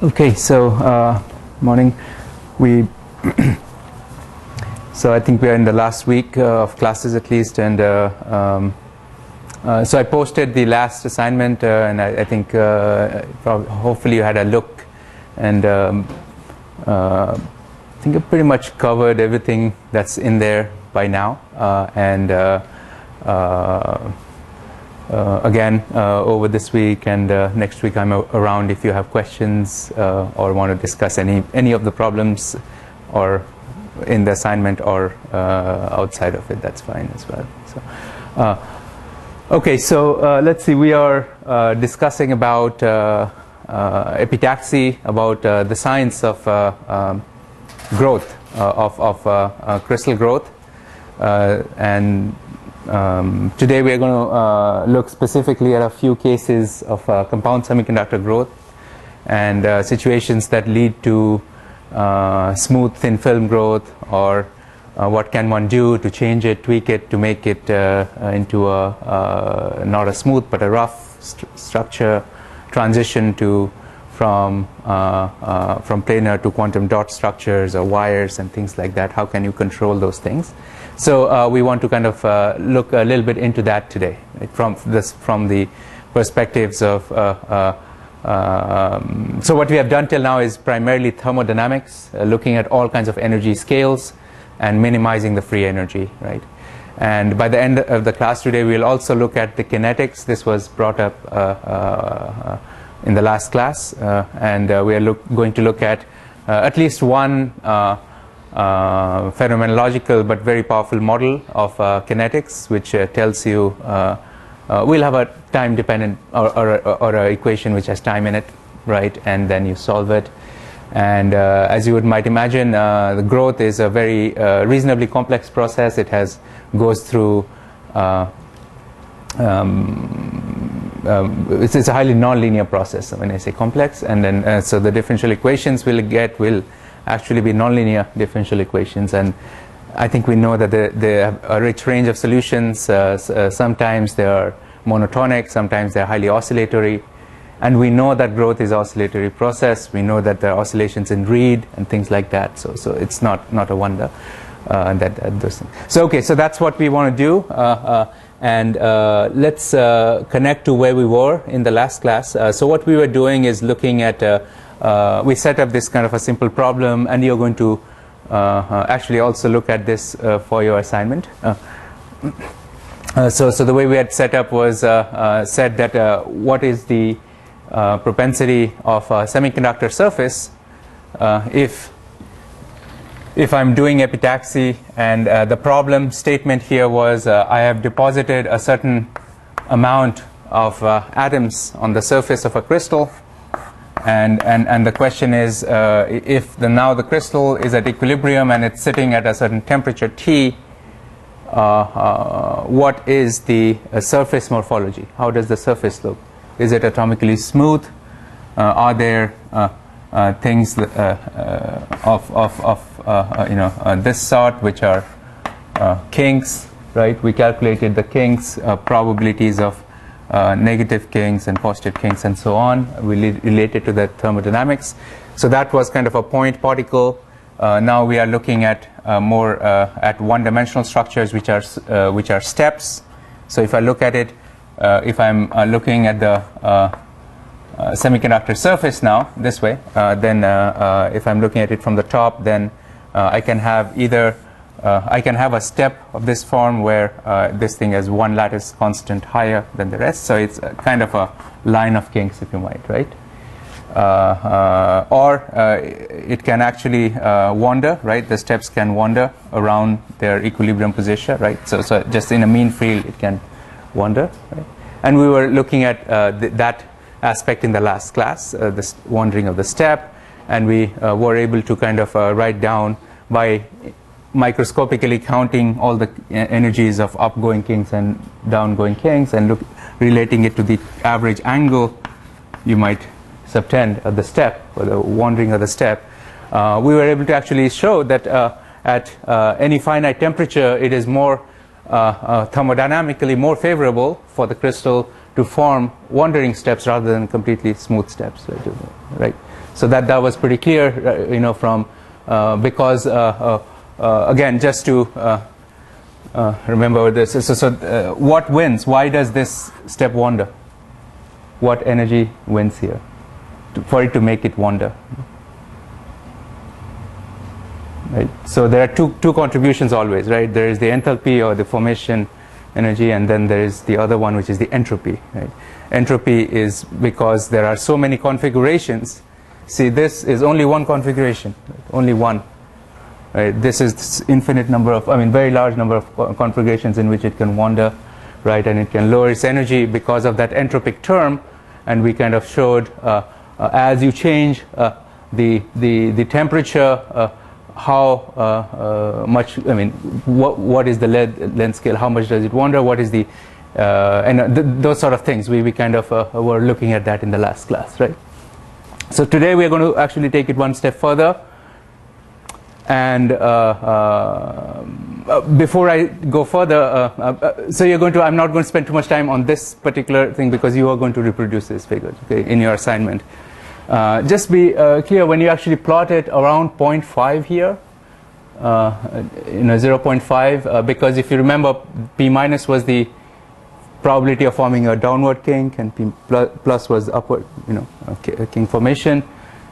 Okay, so morning. We so I think we are in the last week of classes at least, and so I posted the last assignment, and I think hopefully you had a look, and I think I pretty much covered everything that's in there by now, again, over this week and next week I'm around if you have questions or want to discuss any of the problems or in the assignment or outside of it, that's fine as well. So, okay, so let's see, we are discussing about epitaxy, about the science of growth, of crystal growth, and today we are going to look specifically at a few cases of compound semiconductor growth and situations that lead to smooth thin film growth, or what can one do to change it, tweak it, to make it into a not a smooth but a rough structure, transition to from planar to quantum dot structures or wires and things like that. How can you control those things? So we want to kind of look a little bit into that today, right? From the perspectives of so what we have done till now is primarily thermodynamics, looking at all kinds of energy scales and minimizing the free energy, right? And by the end of the class today, we'll also look at the kinetics. This was brought up in the last class, and we are going to look at least one phenomenological but very powerful model of kinetics, which tells you we'll have a time dependent or a equation which has time in it, right? And then you solve it. And as you might imagine, the growth is a very reasonably complex process. It goes through it's a highly nonlinear process when I say complex, and then so the differential equations we'll get will actually be nonlinear differential equations, and I think we know that they have a rich range of solutions. Sometimes they are monotonic, sometimes they are highly oscillatory, and we know that growth is oscillatory process. We know that there are oscillations in Reed and things like that, so it's not a wonder that those things. So okay, so that's what we want to do, and let's connect to where we were in the last class. So what we were doing is looking at we set up this kind of a simple problem, and you're going to actually also look at this for your assignment. So the way we had set up was said that what is the propensity of a semiconductor surface if I'm doing epitaxy, and the problem statement here was I have deposited a certain amount of atoms on the surface of a crystal, and the question is if now the crystal is at equilibrium and it's sitting at a certain temperature T, what is the surface morphology? How does the surface look? Is it atomically smooth? Are there things of this sort, which are kinks, right? We calculated the kinks, probabilities of negative kinks and positive kinks and so on, related to the thermodynamics. So that was kind of a point particle. Now we are looking at more at one-dimensional structures, which are steps. So if I look at it, if I'm looking at the semiconductor surface now this way, then if I'm looking at it from the top, then I can have either I can have a step of this form where this thing has one lattice constant higher than the rest, so it's kind of a line of kinks, if you might, right? Or it can actually wander, right? The steps can wander around their equilibrium position, right? So just in a mean field it can wander, right? And we were looking at that aspect in the last class, this wandering of the step, and we were able to kind of write down by microscopically counting all the energies of upgoing kinks and downgoing kinks, and relating it to the average angle you might subtend at the step, or the wandering of the step. We were able to actually show that at any finite temperature it is more thermodynamically more favorable for the crystal to form wandering steps rather than completely smooth steps, right? So that was pretty clear, you know, from because again, just to remember this. So what wins? Why does this step wander? What energy wins here for it to make it wander? Right. So there are two contributions always, right? There is the enthalpy or the formation energy, and then there is the other one, which is the entropy. Right? Entropy is because there are so many configurations. See, this is only one configuration, right? Only one. Right? This is this infinite number of, I mean, very large number of configurations in which it can wander, right? And it can lower its energy because of that entropic term. And we kind of showed as you change the temperature. How much, I mean, what is the length scale, how much does it wander, what is the, and those sort of things. We kind of were looking at that in the last class, right? So today we are going to actually take it one step further. And before I go further, so you're going to, I'm not going to spend too much time on this particular thing because you are going to reproduce these figures, okay, in your assignment. Just be clear, when you actually plot it around 0.5 here, 0.5, because if you remember, P minus was the probability of forming a downward kink, and P plus was upward, kink formation,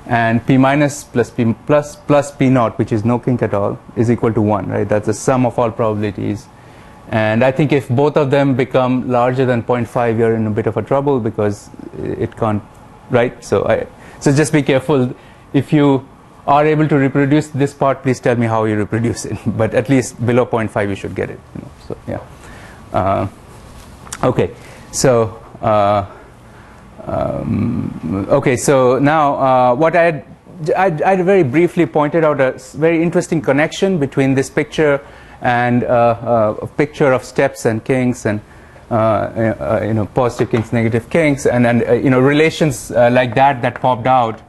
and P minus plus P plus plus P naught, which is no kink at all, is equal to 1, right? That's the sum of all probabilities. And I think if both of them become larger than 0.5, you're in a bit of a trouble because it can't, right? So just be careful. If you are able to reproduce this part, please tell me how you reproduce it. But at least below 0.5, you should get it. So yeah. Okay. So okay. So now what I very briefly pointed out a very interesting connection between this picture and a picture of steps and kinks and positive kinks, negative kinks, and relations like that popped out.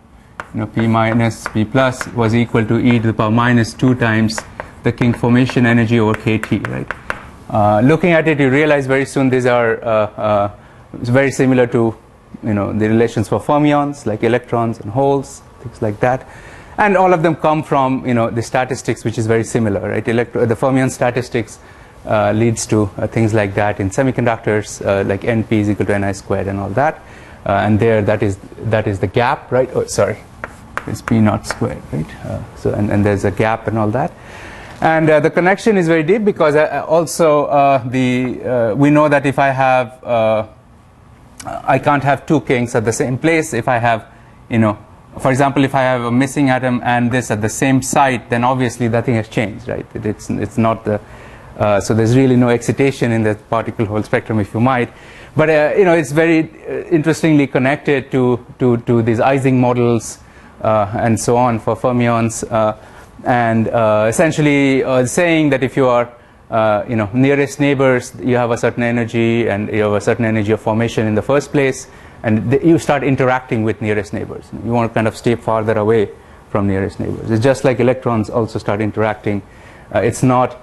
P minus P plus was equal to e to the power minus 2 times the kink formation energy over kT, right? Looking at it, you realize very soon these are very similar to the relations for fermions, like electrons and holes, things like that. And all of them come from the statistics, which is very similar, right? The fermion statistics leads to things like that in semiconductors, like NP is equal to Ni squared and all that. And there, that is the gap, right? Oh, sorry, it's P naught squared, right? And there's a gap and all that. And the connection is very deep because also we know that if I have I can't have two kinks at the same place. If I have, for example, if I have a missing atom and this at the same site, then obviously nothing has changed, right? It's not the so there's really no excitation in the particle hole spectrum, if you might. But it's very interestingly connected to these Ising models and so on for fermions, and essentially saying that if you are nearest neighbors, you have a certain energy, and you have a certain energy of formation in the first place, and you start interacting with nearest neighbors. You want to kind of stay farther away from nearest neighbors. It's just like electrons also start interacting. It's not,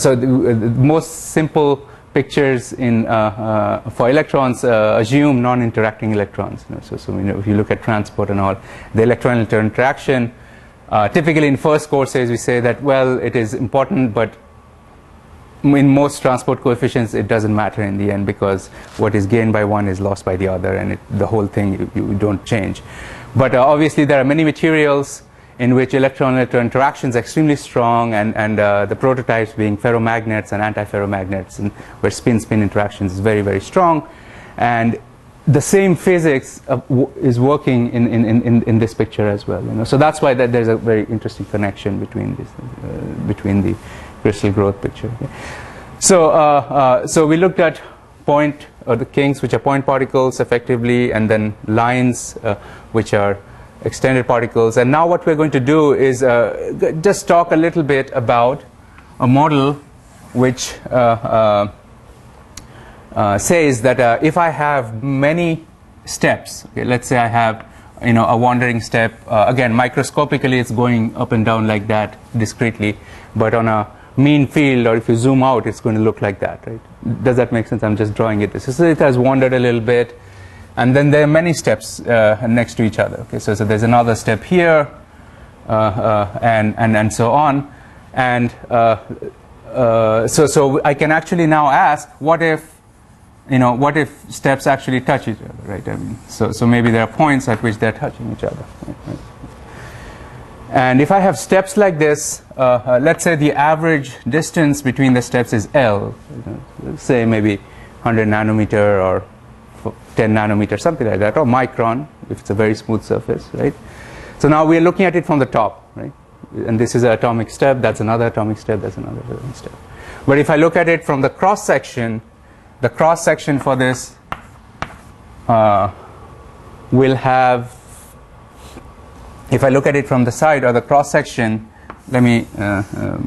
so the most simple pictures in for electrons assume non-interacting electrons. So if you look at transport and all, the electron interaction, typically in first courses we say that, well, it is important, but in most transport coefficients it doesn't matter in the end, because what is gained by one is lost by the other, and the whole thing you don't change. But obviously there are many materials in which electron-electron interaction is extremely strong, and the prototypes being ferromagnets and antiferromagnets, and where spin-spin interactions is very, very strong. And the same physics is working in this picture as well. So that's why there's a very interesting connection between this, between the crystal growth picture. So we looked at point, or the kinks, which are point particles effectively, and then lines, which are extended particles. And now what we're going to do is just talk a little bit about a model which says that if I have many steps, okay, let's say I have a wandering step, again microscopically it's going up and down like that discretely, but on a mean field, or if you zoom out, it's going to look like that, right? Does that make sense? I'm just drawing it. So it has wandered a little bit, and then there are many steps next to each other. Okay, so there's another step here, and so on, and so I can actually now ask, what if steps actually touch each other, right? I mean, so maybe there are points at which they're touching each other, right? And if I have steps like this, let's say the average distance between the steps is L, say maybe 100 nanometer or 10 nanometer, something like that, or micron if it's a very smooth surface, right? So now we are looking at it from the top, right? And this is an atomic step, that's another atomic step, that's another atomic step. But if I look at it from the cross section, the cross section for this will have, if I look at it from the side, or the cross section, let me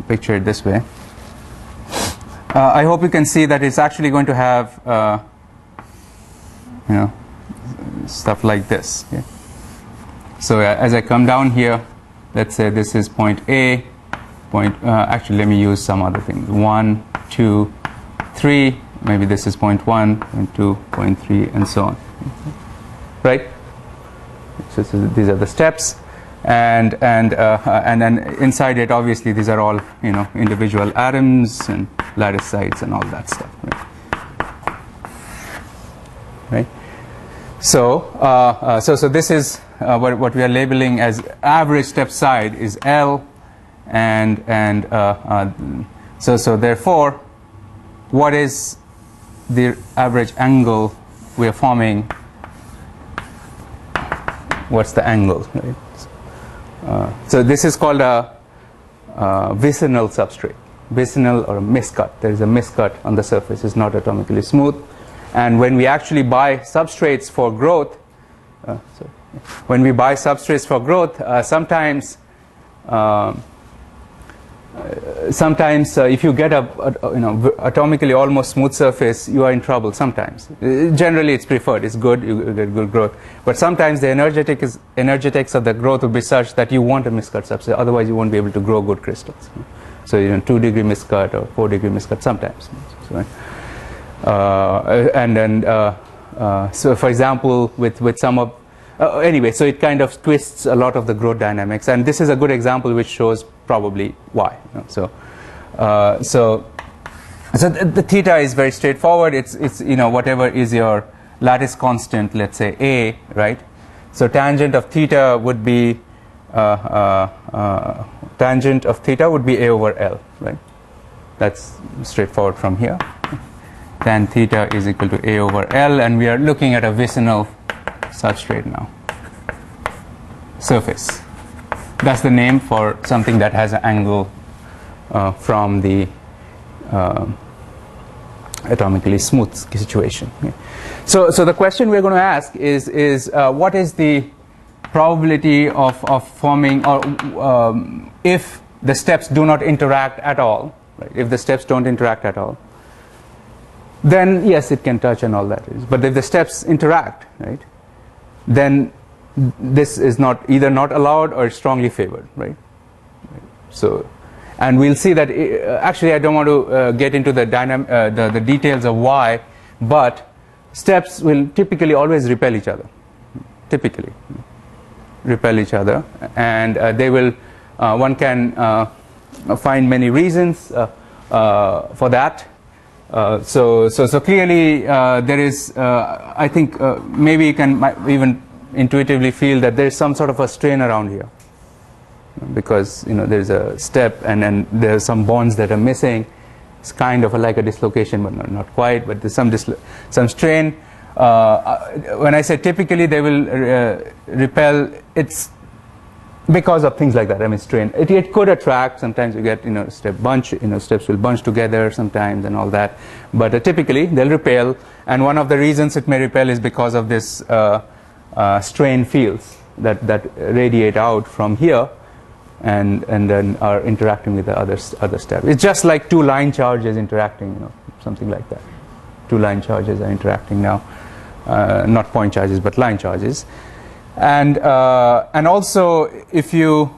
picture it this way. I hope you can see that it's actually going to have stuff like this. Okay? So as I come down here, let's say this is point A, actually let me use some other things. 1, 2, 3, maybe this is point 1, point 2, point 3, and so on. Right? So these are the steps. And then inside it, obviously, these are all individual atoms and lattice sites and all that stuff, right? So so this is what we are labeling as average step side is L, and so therefore, what is the average angle we are forming? What's the angle, right? So this is called a vicinal substrate, vicinal or a miscut. There is a miscut on the surface. It's not atomically smooth. And when we actually buy substrates for growth, sometimes if you get a atomically almost smooth surface, you are in trouble sometimes. Generally it's preferred, it's good, you get good growth. But sometimes the energetics of the growth will be such that you want a miscut substrate, otherwise you won't be able to grow good crystals. So 2-degree miscut or 4-degree miscut sometimes. And then so for example with some of anyway, so it kind of twists a lot of the growth dynamics, and this is a good example which shows probably why. So the theta is very straightforward. It's whatever is your lattice constant, let's say A, right? So tangent of theta would be A over L, right? That's straightforward from here. Tan theta is equal to A over L, and we are looking at a vicinal substrate now. Surface. That's the name for something that has an angle from the atomically smooth situation. Okay. So the question we're going to ask is what is the probability of forming, or if the steps do not interact at all, right? If the steps don't interact at all, then yes, it can touch and all that is. But if the steps interact, right, then this is either not allowed or strongly favored, right? So, and we'll see that actually I don't want to get into the details of why, but steps will typically always repel each other. Typically repel each other, and they will. One can find many reasons for that. So clearly there is. I think maybe you can even intuitively feel that there is some sort of a strain around here, because there's a step and then there are some bonds that are missing. It's kind of like a dislocation, but not quite. But there's some strain. When I say typically they will repel, it's because of things like that. I mean, strain. It could attract. Sometimes you get step bunch. Steps will bunch together sometimes and all that. But typically they'll repel. And one of the reasons it may repel is because of this strain fields that radiate out from here, and then are interacting with the other step. It's just like two line charges interacting. Something like that. Two line charges are interacting now. Not point charges, but line charges. And also, if you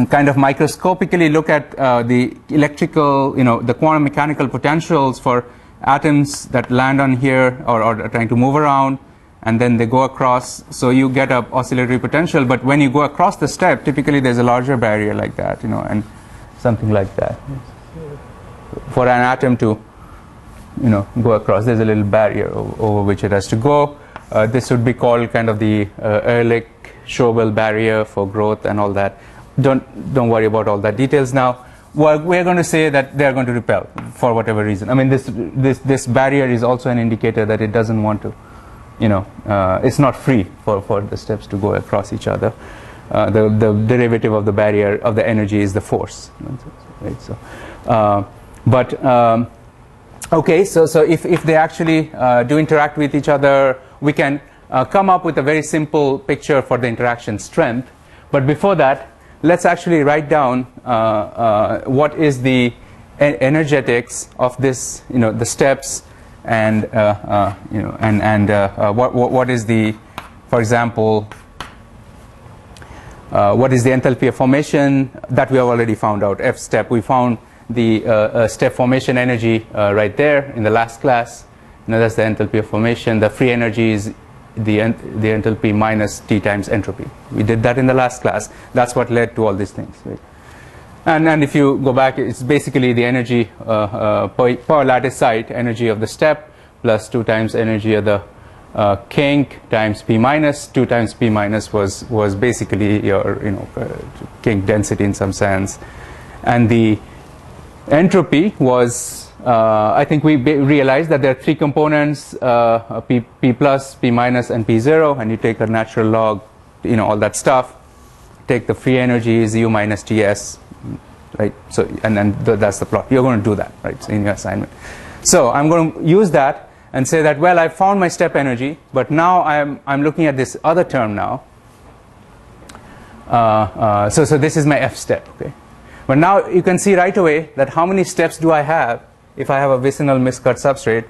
kind of microscopically look at the electrical, the quantum mechanical potentials for atoms that land on here or are trying to move around, and then they go across. So you get a oscillatory potential, but when you go across the step, typically there's a larger barrier like that, and something like that. For an atom to, go across, there's a little barrier over which it has to go. This would be called kind of the Ehrlich-Schobel barrier for growth and all that. Don't worry about all that details now. We're going to say that they're going to repel for whatever reason. I mean, this barrier is also an indicator that it doesn't want to, it's not free for the steps to go across each other. The derivative of the barrier of the energy is the force, right? So, okay, so if they actually do interact with each other, we can come up with a very simple picture for the interaction strength. But before that, let's actually write down what is the energetics of this, the steps, and what is the, for example, what is the enthalpy of formation that we have already found out. F step, we found the step formation energy right there in the last class. That's the enthalpy of formation. The free energy is the enthalpy minus T times entropy. We did that in the last class. That's what led to all these things, right? And if you go back, it's basically the energy per lattice site, energy of the step plus 2 times energy of the kink times P minus. 2 times P minus was basically your kink density in some sense, and the entropy was I think we realized that there are 3 components, P plus, P minus, and P0, and you take a natural log, all that stuff. Take the free energy is U minus Ts, right? So and that's the plot. You're going to do that, right, in your assignment. So I'm going to use that and say that, well, I found my step energy, but now I'm looking at this other term now. So this is my F step, okay? But now you can see right away that how many steps do I have if I have a vicinal miscut substrate,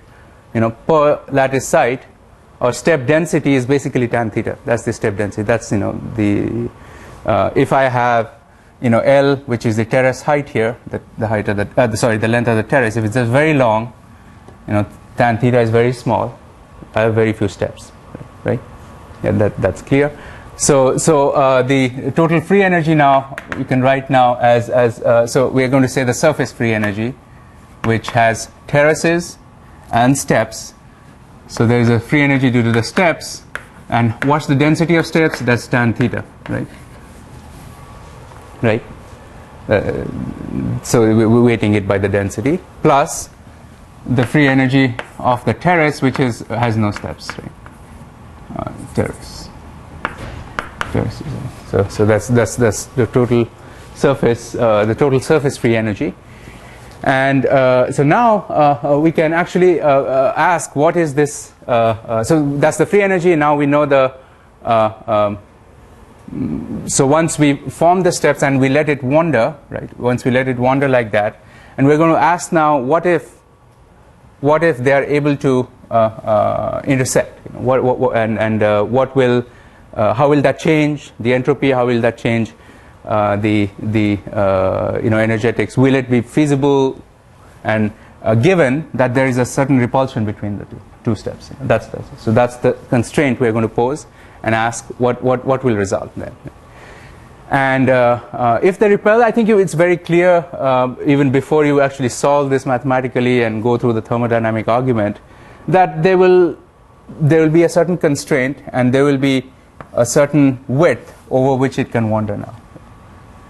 per lattice site, or step density is basically tan theta. That's the step density. That's the if I have L, which is the terrace height here, the height of the length of the terrace. If it's just very long, tan theta is very small. I have very few steps, right? Yeah, that's clear. So the total free energy now you can write now as so we are going to say the surface free energy, which has terraces and steps. So there is a free energy due to the steps, and what's the density of steps? That's tan theta, right? Right. So we're weighting it by the density plus the free energy of the terrace, which has no steps, right? Terrace. So that's the total surface free energy. And so now we can actually ask what is this. So that's the free energy. And now we know the. So once we form the steps and we let it wander, right? Once we let it wander like that, and we're going to ask now, what if they are able to intersect? How will that change the entropy? How will that change the energetics? Will it be feasible, and given that there is a certain repulsion between the two steps? So that's the constraint we're going to pose and ask what will result then. And if they repel, I think it's very clear even before you actually solve this mathematically and go through the thermodynamic argument that there will be a certain constraint and there will be a certain width over which it can wander now.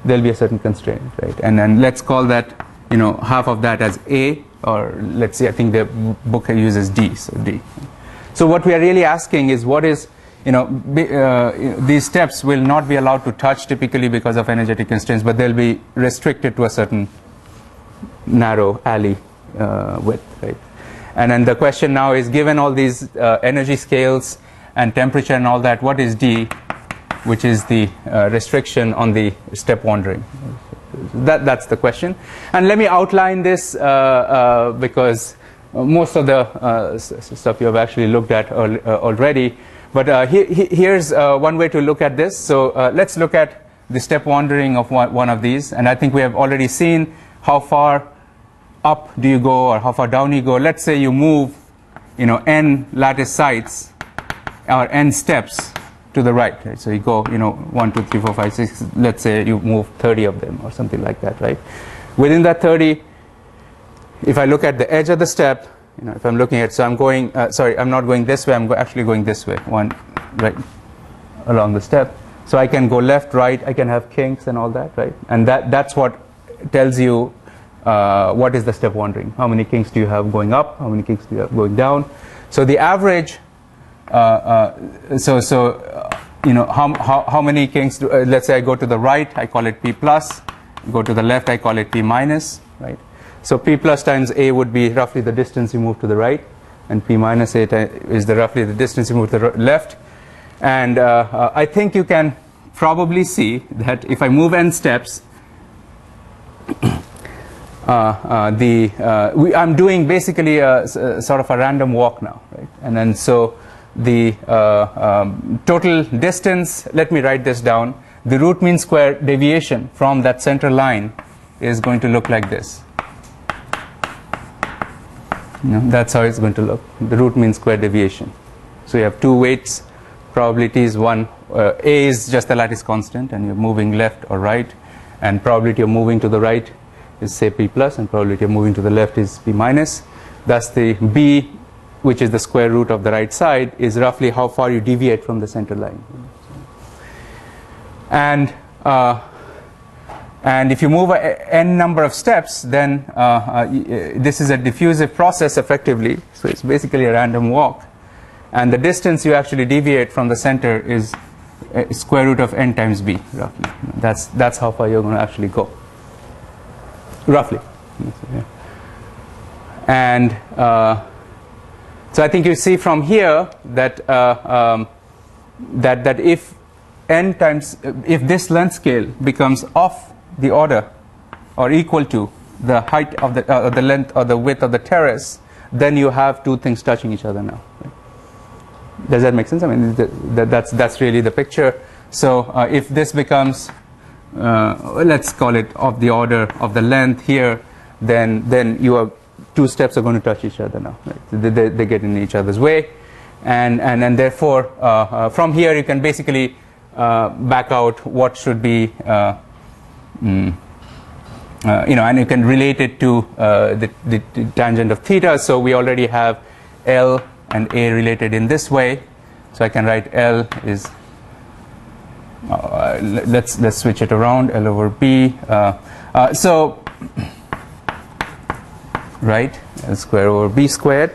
There'll be a certain constraint, right? And then let's call that, half of that as A, or let's see, I think the book uses D, so D. So what we are really asking is what is, these steps will not be allowed to touch typically because of energetic constraints, but they'll be restricted to a certain narrow alley width, right? And then the question now is, given all these energy scales and temperature and all that, what is D, which is the restriction on the step wandering? That's the question. And let me outline this because most of the stuff you have actually looked at already. But here's one way to look at this. So let's look at the step wandering of one of these, and I think we have already seen how far up do you go or how far down you go. Let's say you move, n lattice sites or n steps to the right, right? So you go, 1, 2, 3, 4, 5, 6. Let's say you move 30 of them or something like that, right? Within that 30, if I look at the edge of the step, if I'm looking at, so I'm going, sorry, I'm not going this way. I'm actually going this way, one right along the step. So I can go left, right. I can have kinks and all that, right? And that's what tells you what is the step wandering. How many kinks do you have going up? How many kinks do you have going down? So the average. How many kinks do, let's say I go to the right, I call it P plus, go to the left, I call it P minus, right? So P plus times A would be roughly the distance you move to the right, and P minus A is roughly the distance you move to the left. And I think you can probably see that if I move n steps, I'm doing basically sort of a random walk now, right? And then so the total distance, let me write this down, the root mean square deviation from that center line is going to look like this. That's how it's going to look, the root mean square deviation. So you have two weights, probability is one, A is just the lattice constant and you're moving left or right, and probability of moving to the right is say P plus, and probability of moving to the left is P minus. Thus the B, which is the square root of the right side, is roughly how far you deviate from the center line. And if you move n number of steps, then this is a diffusive process effectively. So it's basically a random walk. And the distance you actually deviate from the center is square root of n times b, roughly. That's how far you're going to actually go, roughly. And so I think you see from here that that if n times, if this length scale becomes of the order or equal to the height of the length or the width of the terrace, then you have two things touching each other now. Right? Does that make sense? I mean, that's really the picture. So if this becomes, let's call it of the order of the length here, then you are, two steps are going to touch each other now. Right? They get in each other's way, and therefore from here you can basically back out what should be, and you can relate it to the tangent of theta. So we already have L and A related in this way. So I can write L is, let's switch it around, L over B. So right, L squared over B squared.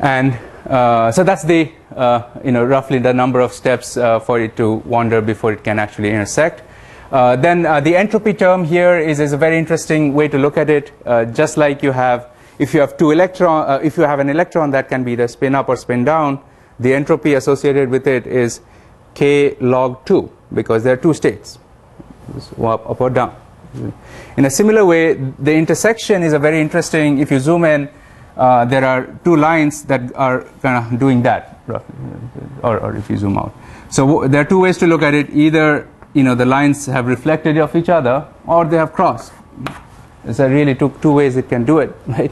And so that's the roughly the number of steps for it to wander before it can actually intersect. Then the entropy term here is a very interesting way to look at it. Just like you have, if you have if you have an electron that can be either spin up or spin down, the entropy associated with it is k log 2, because there are two states, up or down. In a similar way, the intersection is a very interesting. If you zoom in, there are two lines that are kind of doing that, or if you zoom out. So there are two ways to look at it. Either the lines have reflected off each other, or they have crossed. There's really two ways it can do it, right?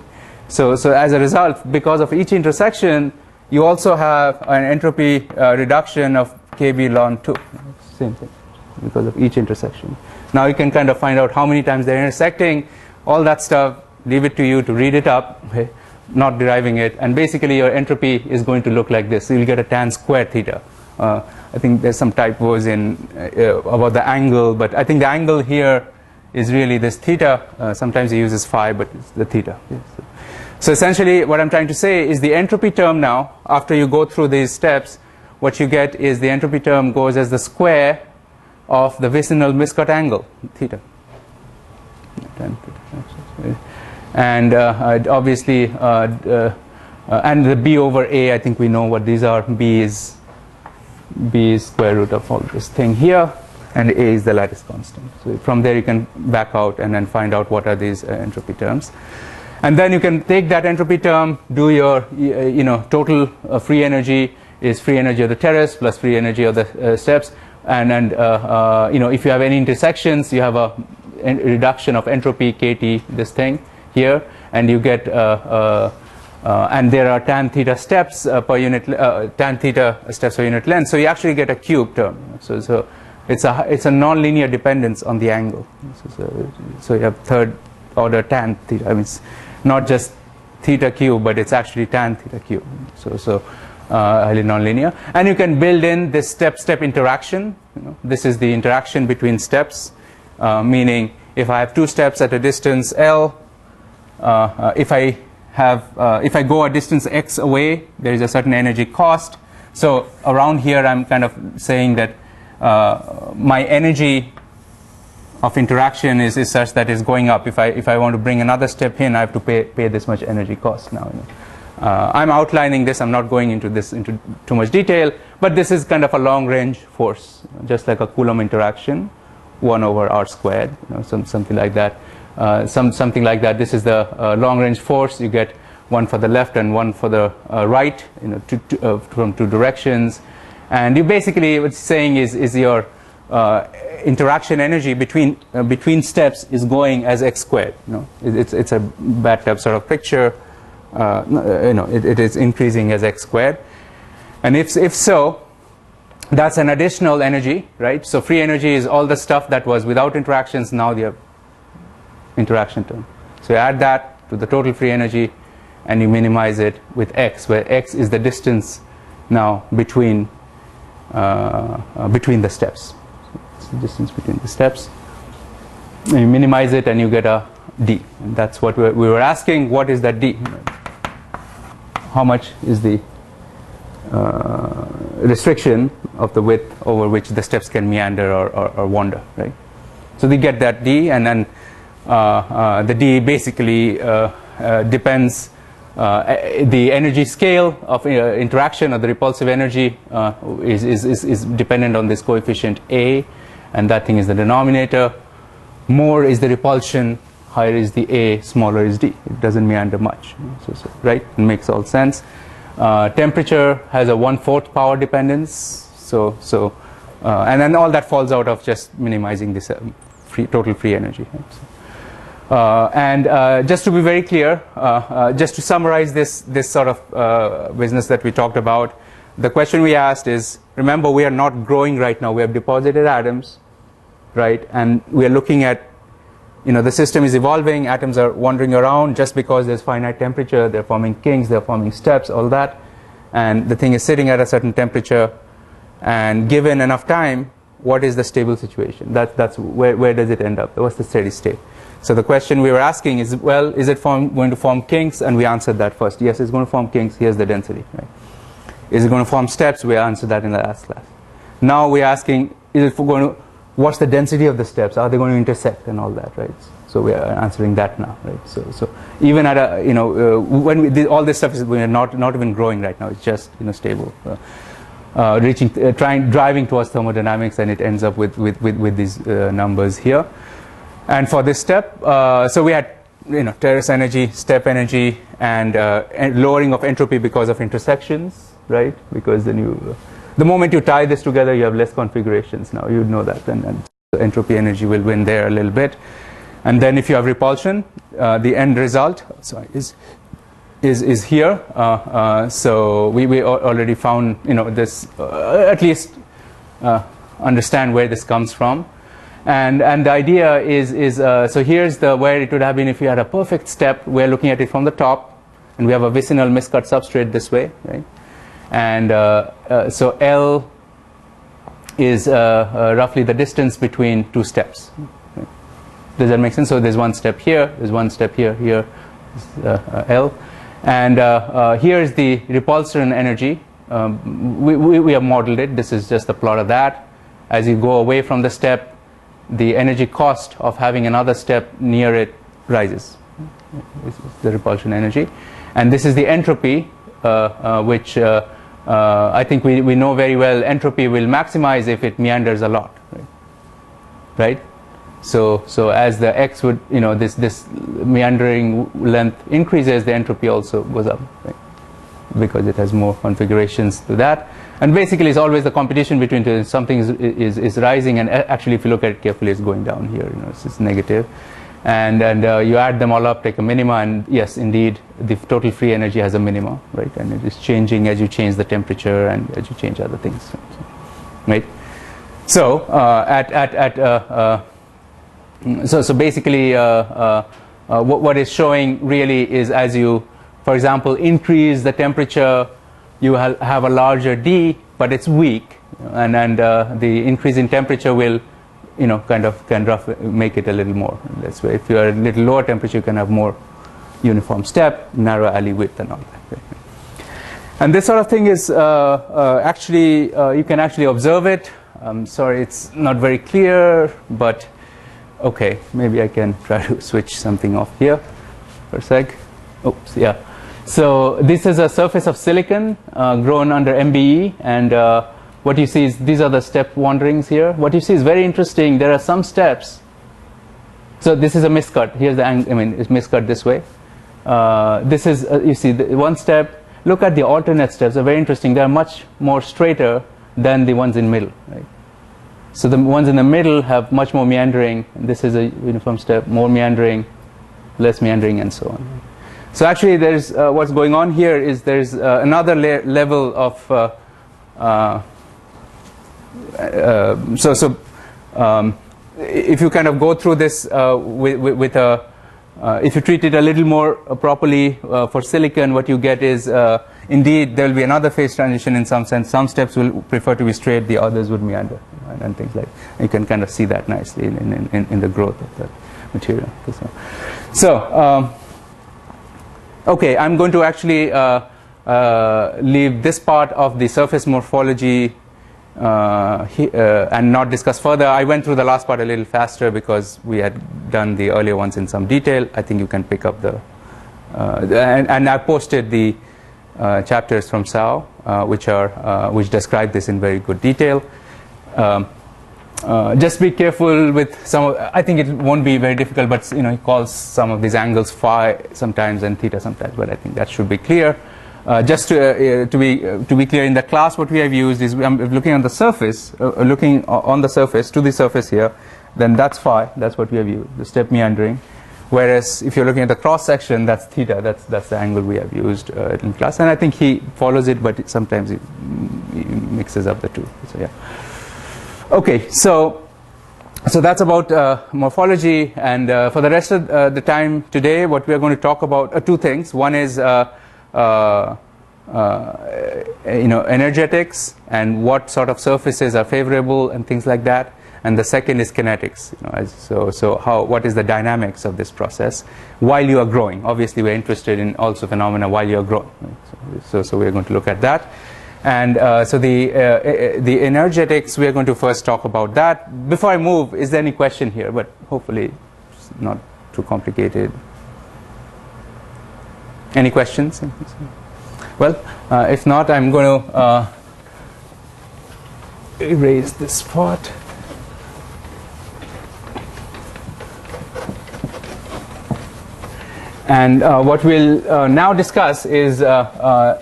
So as a result, because of each intersection, you also have an entropy reduction of kb log 2. Same thing, because of each intersection. Now you can kind of find out how many times they're intersecting, all that stuff. Leave it to you to read it up, okay? Not deriving it, and basically your entropy is going to look like this. So you'll get a tan square theta. I think there's some typos in about the angle, but I think the angle here is really this theta. Sometimes he uses phi, but it's the theta. Yes. So essentially what I'm trying to say is the entropy term now, after you go through these steps, what you get is the entropy term goes as the square of the vicinal miscut angle, theta. And obviously, and the b over a, I think we know what these are. B is square root of all this thing here, and a is the lattice constant. So from there you can back out and then find out what are these entropy terms. And then you can take that entropy term, do your total free energy, is free energy of the terrace plus free energy of the steps. And you know, if you have any intersections, you have a reduction of entropy kT, this thing here, and you get and there are tan theta steps per unit tan theta steps per unit length. So you actually get a cube term. So it's a nonlinear dependence on the angle. So you have third order tan theta. I mean, it's not just theta cube, but it's actually tan theta cube. So highly nonlinear, and you can build in this step-step interaction. You know, this is the interaction between steps, meaning if I have two steps at a distance L, if I go a distance x away, there is a certain energy cost. So around here, I'm kind of saying that my energy of interaction is such that it's going up. If I want to bring another step in, I have to pay this much energy cost now. You know. I'm outlining this. I'm not going into too much detail, but this is kind of a long-range force, just like a Coulomb interaction, 1 over r squared, you know, something like that. Something like that. This is the long-range force. You get one for the left and one for the right, you know, from two directions. And you basically, what's saying is your interaction energy between steps is going as x squared. You know, it's a bathtub sort of picture. You know, it is increasing as x squared, and if so, that's an additional energy, right? So free energy is all the stuff that was without interactions. Now you have interaction term. So you add that to the total free energy, and you minimize it with x, where x is the distance now between the steps. So it's the distance between the steps. And you minimize it, and you get a d. And that's what we were asking. What is that d? How much is the restriction of the width over which the steps can meander or wander, right? So we get that d, and then the d basically depends the energy scale of interaction, or the repulsive energy is dependent on this coefficient a, and that thing is the denominator. More is the repulsion, higher is the a, smaller is d. It doesn't meander much. So right? It makes all sense. Temperature has a 1/4 power dependence. And then all that falls out of just minimizing this total free energy. And just to be very clear, just to summarize this sort of business that we talked about, the question we asked is, remember, we are not growing right now. We have deposited atoms, right? And we are looking at, you know, the system is evolving, atoms are wandering around. Just because there's finite temperature, they're forming kinks, they're forming steps, all that. And the thing is sitting at a certain temperature, and given enough time, what is the stable situation? That's where does it end up? What's the steady state? So the question we were asking is, well, is it going to form kinks? And we answered that first. Yes, it's going to form kinks. Here's the density. Right? Is it going to form steps? We answered that in the last class. Now we're asking, is it going to, what's the density of the steps? Are they going to intersect and all that, right? So we are answering that now, right? So even at a, you know, when we did all this stuff, we're not even growing right now. It's just, you know, stable, driving towards thermodynamics, and it ends up with these numbers here. And for this step, so we had, you know, terrace energy, step energy, and lowering of entropy because of intersections, right? Because then the moment you tie this together, you have less configurations now. You know that, and the entropy energy will win there a little bit. And then if you have repulsion, the end result, sorry, is here. So we already found, you know, this at least understand where this comes from. And the idea is so here's where it would have been if you had a perfect step. We're looking at it from the top, and we have a vicinal miscut substrate this way, right? And so L is roughly the distance between two steps. Right? Does that make sense? So there's one step here, there's one step here, L. And here is the repulsion energy. We have modeled it. This is just the plot of that. As you go away from the step, the energy cost of having another step near it rises. This is the repulsion energy. And this is the entropy, which I think we know very well. Entropy will maximize if it meanders a lot, right? So as the x would, you know, this meandering length increases, the entropy also goes up, right? because it has more configurations to that. And basically, it's always the competition between something is rising, and actually, if you look at it carefully, it's going down here. It's negative. And you add them all up, take a minima, and yes, indeed, the total free energy has a minima, right? And it is changing as you change the temperature and as you change other things, right? So so basically, what is showing really is as you, for example, increase the temperature, you have a larger D, but it's weak, and the increase in temperature will, kind of make it a little more. That's why if you are a little lower temperature, you can have more uniform step, narrow alley width, and all that. And this sort of thing is actually you can actually observe it. I'm sorry, it's not very clear, but okay, maybe I can try to switch something off here for a sec. Oops, yeah. So this is a surface of silicon grown under MBE, and what you see is these are the step wanderings here. What you see is very interesting. There are some steps. So this is a miscut. Here's the angle. I mean, it's miscut this way. This is you see the one step. Look at the alternate steps. They're very interesting. They are much more straighter than the ones in middle. Right? So the ones in the middle have much more meandering. This is a uniform step, more meandering, less meandering, and so on. So actually, there's what's going on here is there's another level of if you kind of go through this with a if you treat it a little more properly for silicon, what you get is indeed there will be another phase transition in some sense. Some steps will prefer to be straight, the others would meander, and things like that. You can kind of see that nicely in the growth of the material. So okay, I'm going to actually leave this part of the surface morphology and not discuss further. I went through the last part a little faster because we had done the earlier ones in some detail. I think you can pick up the and I posted the chapters from Sao, which describe this in very good detail. Just be careful with some. I think it won't be very difficult, but he calls some of these angles phi sometimes and theta sometimes. But I think that should be clear. Just to be clear, in the class, what we have used is I'm looking on the surface, looking on the surface to the surface here. Then that's phi. That's what we have used, the step meandering. Whereas if you're looking at the cross section, that's theta. That's the angle we have used in class. And I think he follows it, but sometimes he mixes up the two. So yeah. Okay, so that's about morphology, and for the rest of the time today, what we are going to talk about two things. One is energetics and what sort of surfaces are favorable and things like that, and the second is kinetics. What is the dynamics of this process while you are growing? Obviously, we're interested in also phenomena while you are growing. Right? So we're going to look at that. And so the energetics, we are going to first talk about that. Before I move, is there any question here? But hopefully it's not too complicated. Any questions? Well, if not, I'm going to erase this part. And what we'll now discuss is how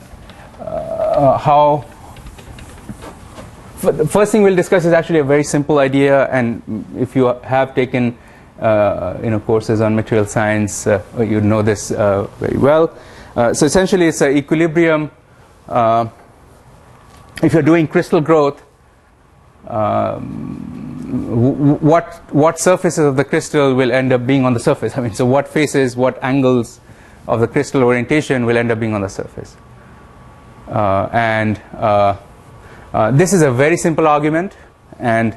the first thing we'll discuss is actually a very simple idea, and if you have taken courses on material science, you know this very well. So essentially, it's an equilibrium. If you're doing crystal growth, what surfaces of the crystal will end up being on the surface? I mean, so what faces, what angles of the crystal orientation will end up being on the surface? This is a very simple argument, and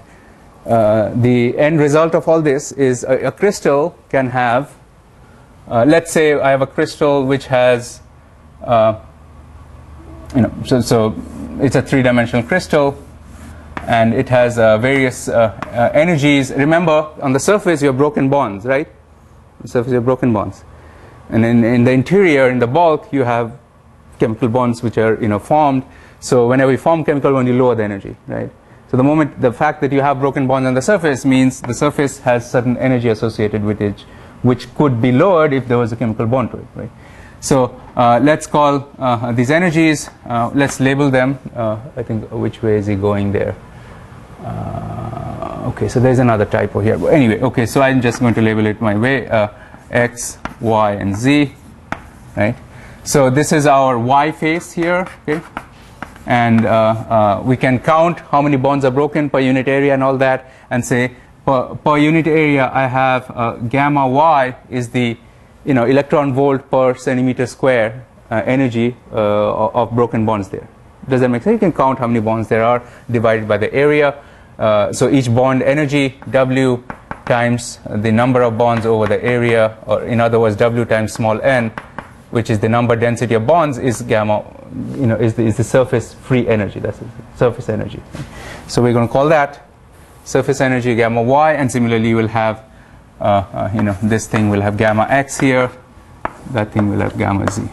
the end result of all this is a crystal can have, let's say I have a crystal which has, so it's a three-dimensional crystal, and it has various energies. Remember, on the surface you have broken bonds, right? On the surface you have broken bonds, and in the interior, in the bulk, you have chemical bonds which are formed. So whenever you form chemical bond, you lower the energy, right? So the fact that you have broken bonds on the surface means the surface has certain energy associated with it, which could be lowered if there was a chemical bond to it, right? So let's call these energies, let's label them. I think, which way is he going there? Okay, so there's another typo here. But anyway, okay, so I'm just going to label it my way, X, Y, and Z, right? So this is our Y face here, okay? And we can count how many bonds are broken per unit area and all that, and say per unit area I have gamma Y is the electron volt per centimeter square energy of broken bonds there. Does that make sense? You can count how many bonds there are divided by the area. So each bond energy, W times the number of bonds over the area, or in other words, W times small n, which is the number density of bonds, is gamma, is the surface free energy. That's the surface energy. So we're going to call that surface energy gamma Y, and similarly you will have, this thing will have gamma X here, that thing will have gamma Z.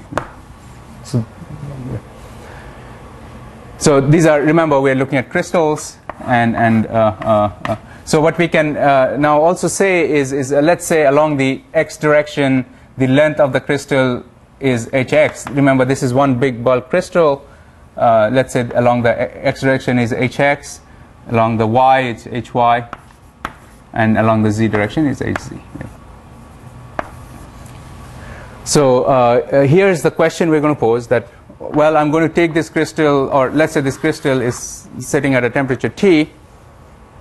So these are, remember, we're looking at crystals, and so what we can now also say is let's say along the X direction, the length of the crystal is Hx. Remember, this is one big bulk crystal. Let's say along the X direction is Hx, along the Y it's Hy, and along the Z direction is Hz. So here's the question we're going to pose, that, well, I'm going to take this crystal, or let's say this crystal is sitting at a temperature T,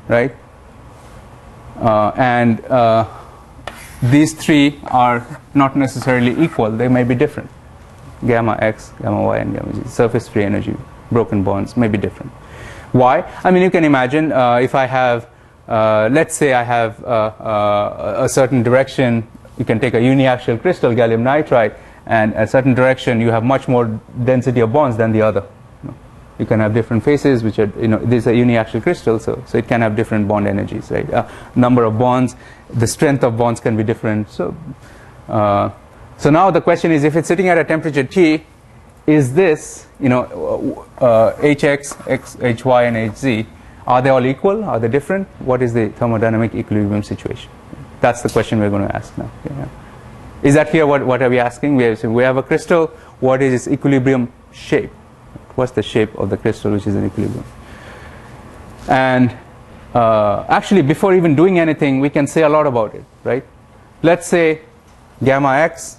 right? And these three are not necessarily equal. They may be different. Gamma X, gamma Y, and gamma Z. Surface free energy, broken bonds may be different. Why? I mean, you can imagine if I have, let's say I have a certain direction. You can take a uniaxial crystal, gallium nitride, and a certain direction you have much more density of bonds than the other. You can have different faces, which are, this is a uniaxial crystal, so it can have different bond energies, right? Number of bonds, the strength of bonds can be different. So now the question is, if it's sitting at a temperature T, is this, Hx, Hy, and Hz, are they all equal? Are they different? What is the thermodynamic equilibrium situation? That's the question we're going to ask now. Okay, yeah. Is that clear? What are we asking? We have a crystal. What is its equilibrium shape? What's the shape of the crystal which is in equilibrium? And actually, before even doing anything, we can say a lot about it, right? Let's say gamma X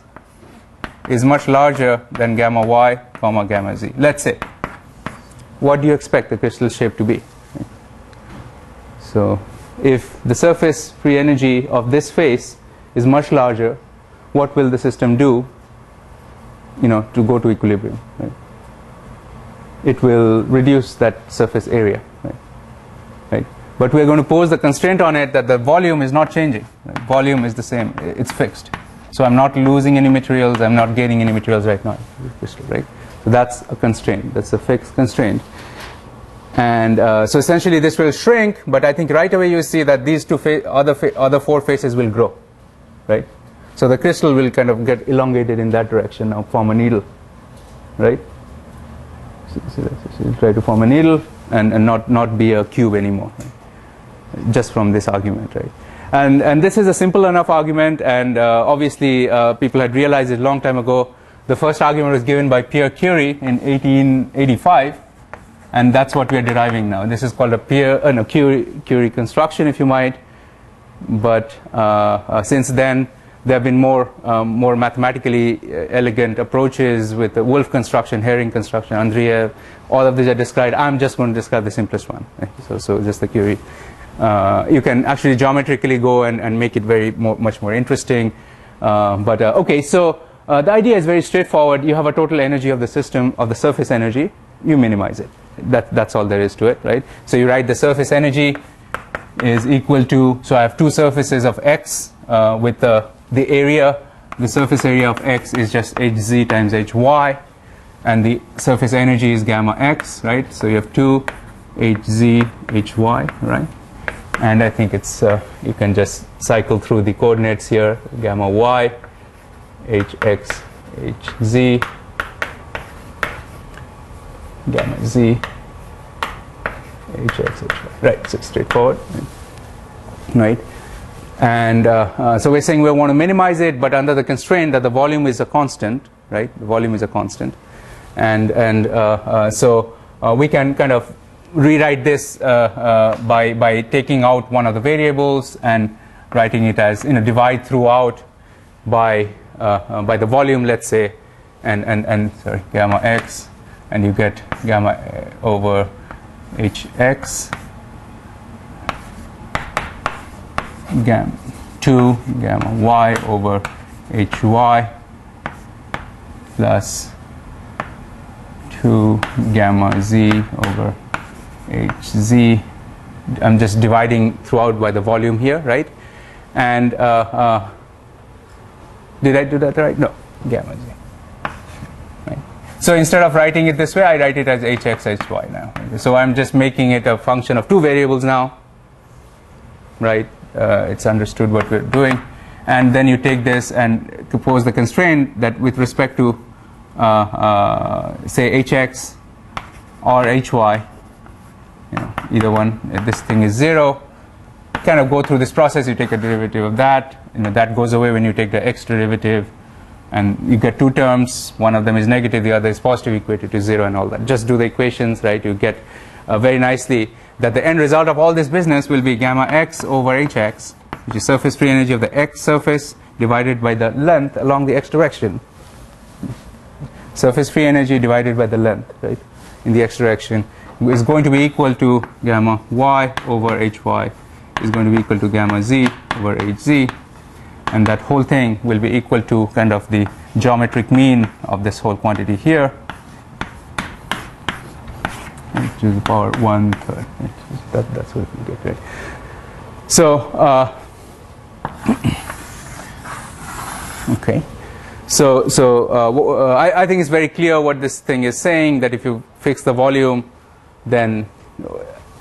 is much larger than gamma Y, comma gamma Z. Let's say. What do you expect the crystal shape to be? So if the surface free energy of this face is much larger, what will the system do, to go to equilibrium, right? It will reduce that surface area, right? But we're going to pose the constraint on it that the volume is not changing. Right? Volume is the same, it's fixed. So I'm not losing any materials, I'm not gaining any materials right now, right? So that's a constraint, that's a fixed constraint. And so essentially this will shrink, but I think right away you see that these two other four faces will grow, right? So the crystal will kind of get elongated in that direction, now form a needle, right? So try to form a needle and not be a cube anymore, right? Just from this argument, right? And this is a simple enough argument, and obviously people had realized it a long time ago. The first argument was given by Pierre Curie in 1885, and that's what we are deriving now. This is called a Curie construction, if you might. But since then, there have been more mathematically elegant approaches with the Wolf construction, Herring construction, Andreev. All of these are described. I'm just going to describe the simplest one. So just the Curie. You can actually geometrically go and make it much more interesting. Okay, so the idea is very straightforward. You have a total energy of the system, of the surface energy. You minimize it. That's all there is to it, right? So you write the surface energy is equal to, so I have two surfaces of X with the area, the surface area of X is just Hz times Hy, and the surface energy is gamma X, right? So you have 2 Hz Hy, right? And I think it's, you can just cycle through the coordinates here, gamma Y, Hx, Hz, gamma Z, Hx, Hy. Right, so it's straightforward, right? And so we're saying we want to minimize it, but under the constraint that the volume is a constant, right? The volume is a constant, and so we can kind of rewrite this by taking out one of the variables and writing it as, divide throughout by the volume, let's say, and sorry, gamma x, and you get gamma over hx, gamma 2 gamma y over hy plus 2 gamma z over hz. I'm just dividing throughout by the volume here, right? And did I do that right? No, gamma z. Right. So instead of writing it this way, I write it as hx, hy now. So I'm just making it a function of two variables now, right? It's understood what we're doing. And then you take this and pose the constraint that with respect to, say, hx or hy, either one, if this thing is 0, kind of go through this process. You take a derivative of that. That goes away when you take the x derivative, and you get two terms. One of them is negative, the other is positive, equated to 0, and all that. Just do the equations, right? You get very nicely that the end result of all this business will be gamma x over hx, which is surface free energy of the x surface divided by the length along the x direction. Surface free energy divided by the length, right, in the x direction, is going to be equal to gamma y over hy is going to be equal to gamma z over hz, and that whole thing will be equal to kind of the geometric mean of this whole quantity here, to the power 1/3. That's what we get, right? So okay, so I think it's very clear what this thing is saying, that if you fix the volume, then,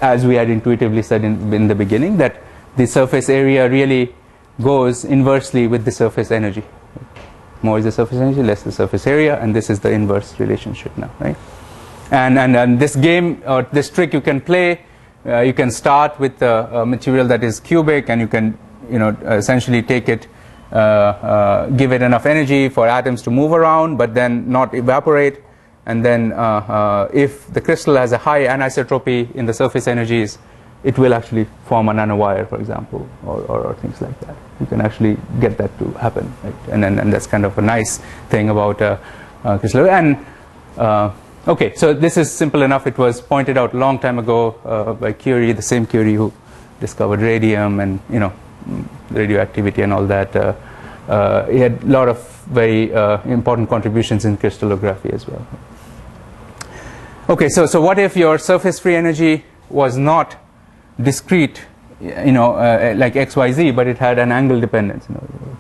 as we had intuitively said in the beginning, that the surface area really goes inversely with the surface energy. More is the surface energy, less the surface area, and this is the inverse relationship now, right? And this game, or this trick you can play, you can start with a material that is cubic, and you can essentially take it, give it enough energy for atoms to move around but then not evaporate, and then if the crystal has a high anisotropy in the surface energies, it will actually form a nanowire, for example, or things like that. You can actually get that to happen, right? And that's kind of a nice thing about crystal. And okay, so this is simple enough. It was pointed out a long time ago by Curie, the same Curie who discovered radium and radioactivity and all that. He had a lot of very important contributions in crystallography as well. Okay, so what if your surface free energy was not discrete, like x, y, z, but it had an angle dependence?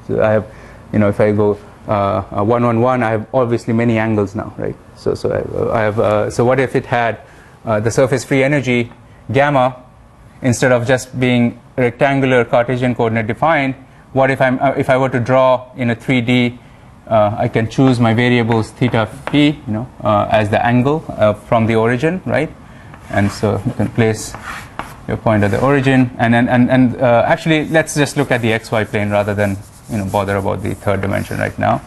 So I have, if I go 1, 1, 1, I have obviously many angles now, right? So I have. So what if it had the surface free energy gamma, instead of just being rectangular Cartesian coordinate defined? What if if I were to draw in a 3D? I can choose my variables theta p, as the angle from the origin, right? And so you can place your point at the origin, and actually let's just look at the xy plane rather than bother about the third dimension right now,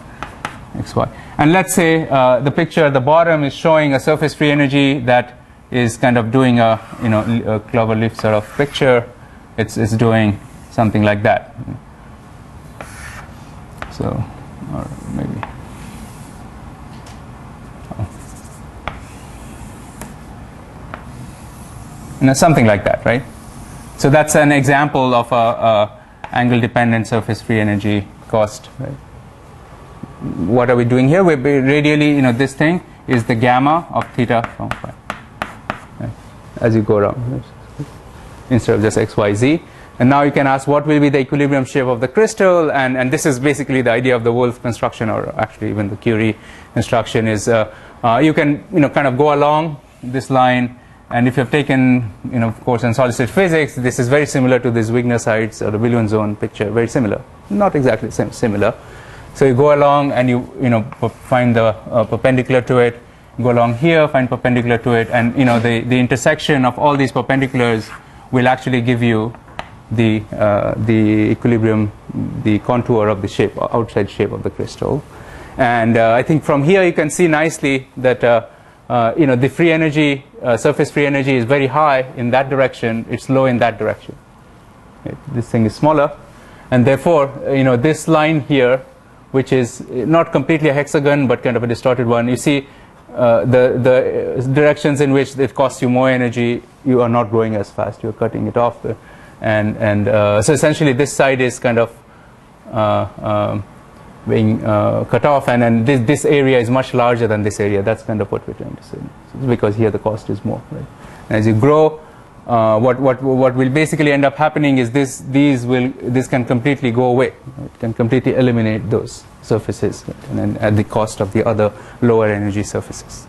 xy. And let's say the picture at the bottom is showing a surface free energy that is kind of doing a a clover leaf sort of picture. It's doing something like that. So, or maybe, something like that, right? So that's an example of a angle dependent surface free energy cost, right? What are we doing here? We're radially, this thing is the gamma of theta from phi, right? As you go around, instead of just x, y, z. And now you can ask, what will be the equilibrium shape of the crystal? And this is basically the idea of the Wolf construction, or actually even the Curie construction, is you can kind of go along this line. And if you've taken of course in solid state physics, this is very similar to this Wigner-Seitz or the Brillouin zone picture. Very similar, not exactly similar. So you go along and you find the perpendicular to it. Go along here, find perpendicular to it, and the intersection of all these perpendiculars will actually give you the equilibrium, the contour of the shape, outside shape of the crystal. And I think from here you can see nicely that the free energy, surface free energy is very high in that direction, it's low in that direction. Right? This thing is smaller, and therefore this line here, which is not completely a hexagon but kind of a distorted one, you see the directions in which it costs you more energy, you are not growing as fast, you're cutting it off. And so essentially this side is kind of being cut off, and then this area is much larger than this area. That's kind of what we're trying to say. So it's because here the cost is more. Right? And as you grow, what will basically end up happening is this can completely go away. It can completely eliminate those surfaces, right? And then at the cost of the other lower energy surfaces.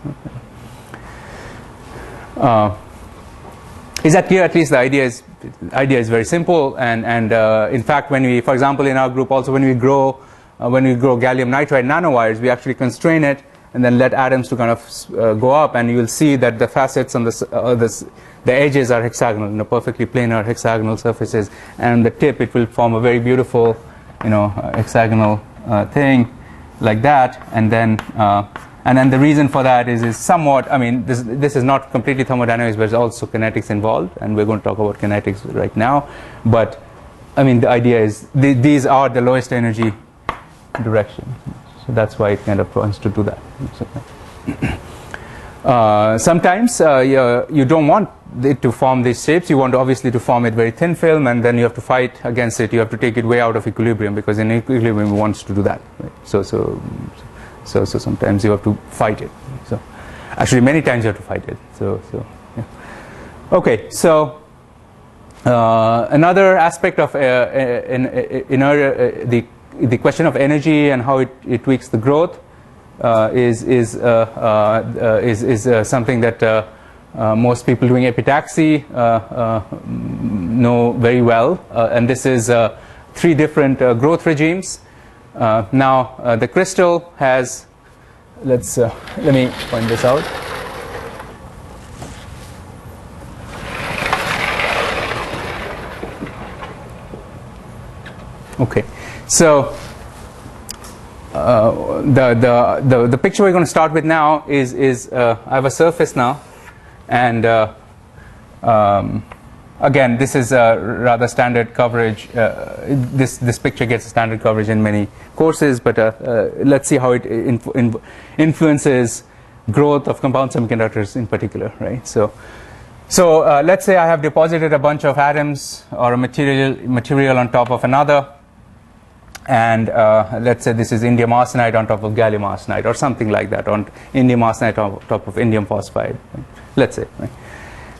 Is that clear? At least the idea is very simple. And in fact, when we, for example, in our group also, when we grow gallium nitride nanowires, we actually constrain it and then let atoms to kind of go up, and you will see that the facets on the edges are hexagonal, perfectly planar hexagonal surfaces, and the tip it will form a very beautiful, hexagonal thing like that. And then the reason for that is somewhat, I mean, this is not completely thermodynamics, but there's also kinetics involved, and we're going to talk about kinetics right now. But I mean, the idea is these are the lowest energy direction, so that's why it kind of wants to do that. Sometimes you don't want it to form these shapes. You want obviously to form it very thin film, and then you have to fight against it. You have to take it way out of equilibrium, because in equilibrium it wants to do that. Right? So sometimes you have to fight it. So actually many times you have to fight it. So yeah. Okay, so another aspect of the question of energy and how it tweaks the growth is something that most people doing epitaxy know very well, and this is 3 different growth regimes. Now the crystal has, let me point this out. Okay, so the picture we're going to start with now is I have a surface now, and again, this is a rather standard coverage. This picture gets a standard coverage in many courses, but let's see how it influences growth of compound semiconductors in particular, right? So let's say I have deposited a bunch of atoms or a material on top of another, and let's say this is indium arsenide on top of gallium arsenide, or something like that, on indium arsenide on top of indium phosphide, right? Let's say, right?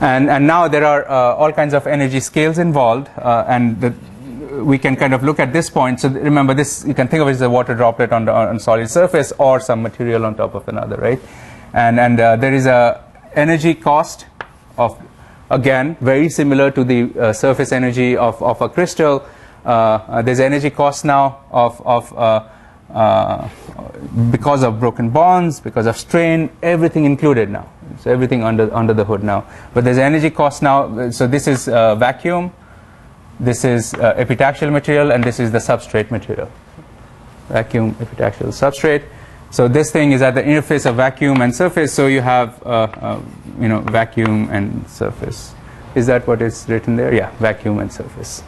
And now there are all kinds of energy scales involved, and we can kind of look at this point. So remember, this you can think of it as a water droplet on a solid surface, or some material on top of another, right? And there is a energy cost of, again, very similar to the surface energy of a crystal. There's energy cost now of because of broken bonds, because of strain, everything included now. So everything under the hood now. But there's energy cost now. So this is vacuum, this is epitaxial material, and this is the substrate material. Vacuum, epitaxial, substrate. So this thing is at the interface of vacuum and surface. So you have vacuum and surface. Is that what is written there? Yeah, vacuum and surface.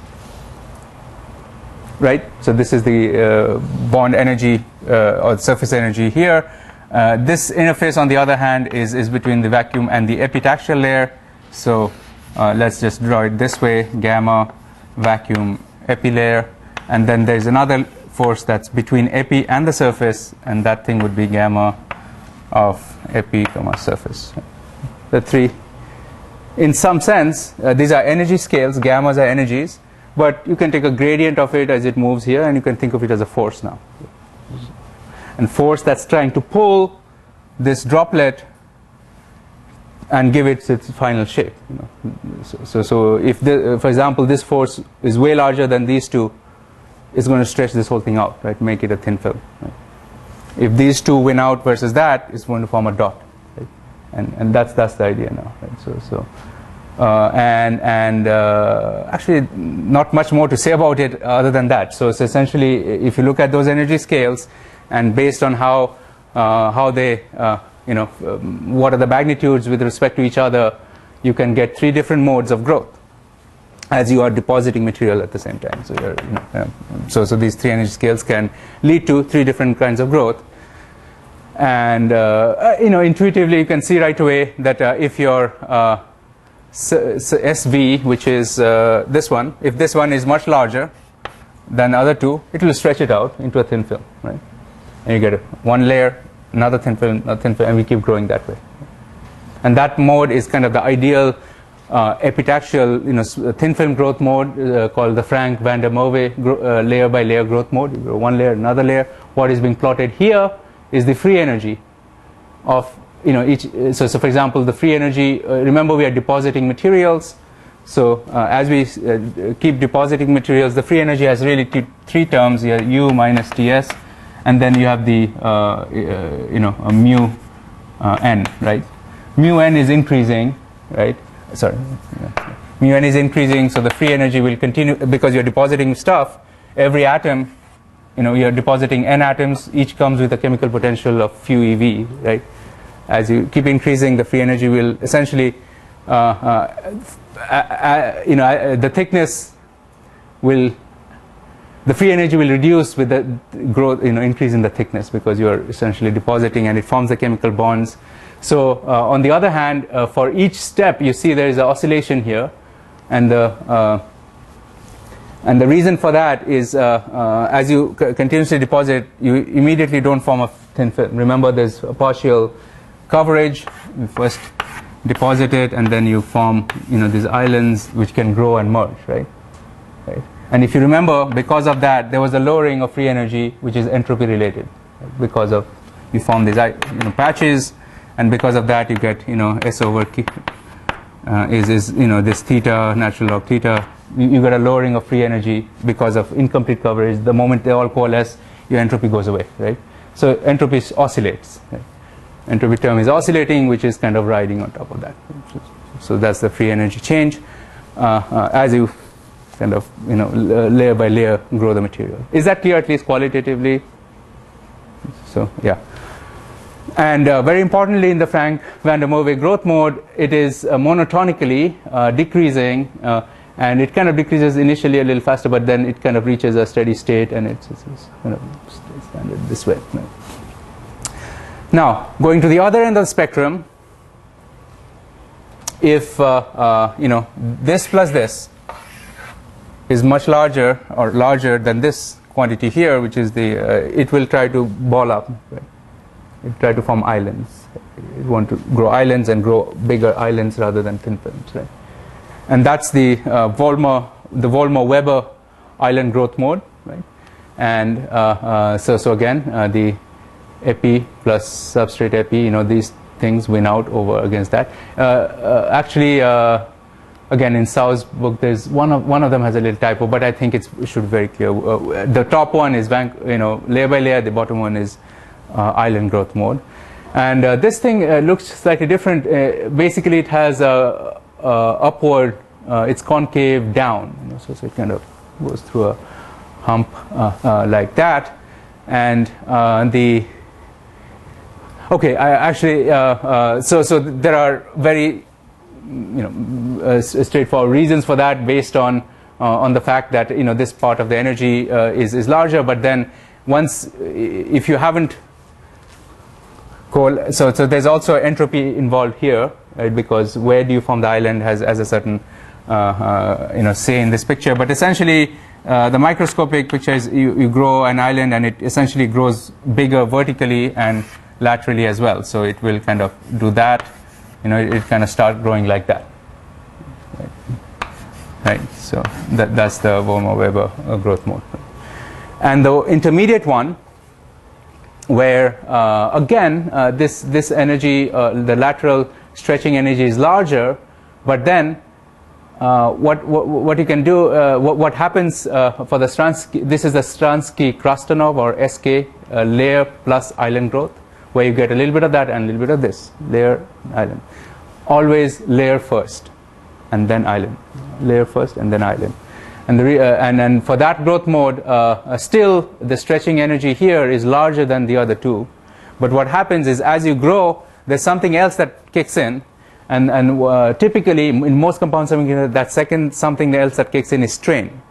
Right? So this is the bond energy or surface energy here. This interface, on the other hand, is between the vacuum and the epitaxial layer. So let's just draw it this way: gamma, vacuum, epi layer, and then there's another force that's between epi and the surface, and that thing would be gamma of epi comma surface. The 3, in some sense, these are energy scales. Gammas are energies. But you can take a gradient of it as it moves here, and you can think of it as a force now. And force that's trying to pull this droplet and give it its final shape. So if, for example, this force is way larger than these two, it's going to stretch this whole thing out, right? Make it a thin film. Right? If these two win out versus that, it's going to form a dot. Right? And that's the idea now. Right? Actually not much more to say about it other than that. So essentially, if you look at those energy scales, and based on how they what are the magnitudes with respect to each other, you can get 3 different modes of growth as you are depositing material at the same time. So so these 3 energy scales can lead to 3 different kinds of growth. And intuitively you can see right away that if your SV, which is this one, if this one is much larger than the other 2, it will stretch it out into a thin film, right? And you get one layer, another thin film, and we keep growing that way. And that mode is kind of the ideal epitaxial, thin film growth mode called the Frank van der Merwe layer by layer growth mode. You grow one layer, another layer. What is being plotted here is the free energy of each. So for example, the free energy. Remember, we are depositing materials. So as we keep depositing materials, the free energy has really 3 terms here: U minus Ts, and then you have the a mu n, right? Mu n is increasing, right? Sorry, mu n is increasing, so the free energy will continue because you're depositing stuff. Every atom, you're depositing n atoms. Each comes with a chemical potential of few eV, right? As you keep increasing, the free energy will essentially, the thickness will, the free energy will reduce with the growth, increase in the thickness, because you're essentially depositing and it forms the chemical bonds. So on the other hand, for each step, you see there is an oscillation here, and the reason for that is as you continuously deposit, you immediately don't form a thin film. Remember, there's a partial coverage. You first deposit it, and then you form these islands which can grow and merge, right? And if you remember, because of that, there was a lowering of free energy, which is entropy related, right? Because of you form these patches, and because of that you get S over Q is this theta, natural log theta. You get a lowering of free energy because of incomplete coverage. The moment they all coalesce, your entropy goes away, right? So entropy oscillates. Right? Entropy term is oscillating, which is kind of riding on top of that. So that's the free energy change as you kind of layer by layer grow the material. Is that clear, at least qualitatively? So yeah. And very importantly, in the Frank van der Merwe growth mode, it is monotonically decreasing, and it kind of decreases initially a little faster, but then it kind of reaches a steady state, and it's kind of standard this way. Right? Now, going to the other end of the spectrum, if this plus this is much larger or larger than this quantity here, which is the it will try to ball up, right? It try to form islands. It want to grow islands and grow bigger islands rather than thin films, right? And that's the Volmer-Weber island growth mode, right? And so again, the epi plus substrate epi, these things win out over against that. Actually, again, in Sau's book, there's one of them has a little typo, but I think it should be very clear. The top one is layer by layer. The bottom one is island growth mode, and this thing looks slightly different. Basically, it has upward. It's concave down, so it kind of goes through a hump like that, and so there are very straightforward reasons for that, based on the fact that this part of the energy is larger, but then once if you haven't so there's also entropy involved here, right? Because where do you form the island has a certain say in this picture. But essentially, the microscopic picture is you grow an island, and it essentially grows bigger vertically and laterally as well. So it will kind of do that. It kind of start growing like that. Right. So that's the Volmer-Weber growth mode. And the intermediate one, where again this energy, the lateral stretching energy is larger, but then what you can do, what happens for the Stransky, this is the Stransky-Krastanov or SK layer plus island growth, where you get a little bit of that and a little bit of this, layer, island. Always layer first and then island, layer first and then island. And for that growth mode, still the stretching energy here is larger than the other two. But what happens is, as you grow, there's something else that kicks in, and typically in most compound semiconductors, that second something else that kicks in is strain.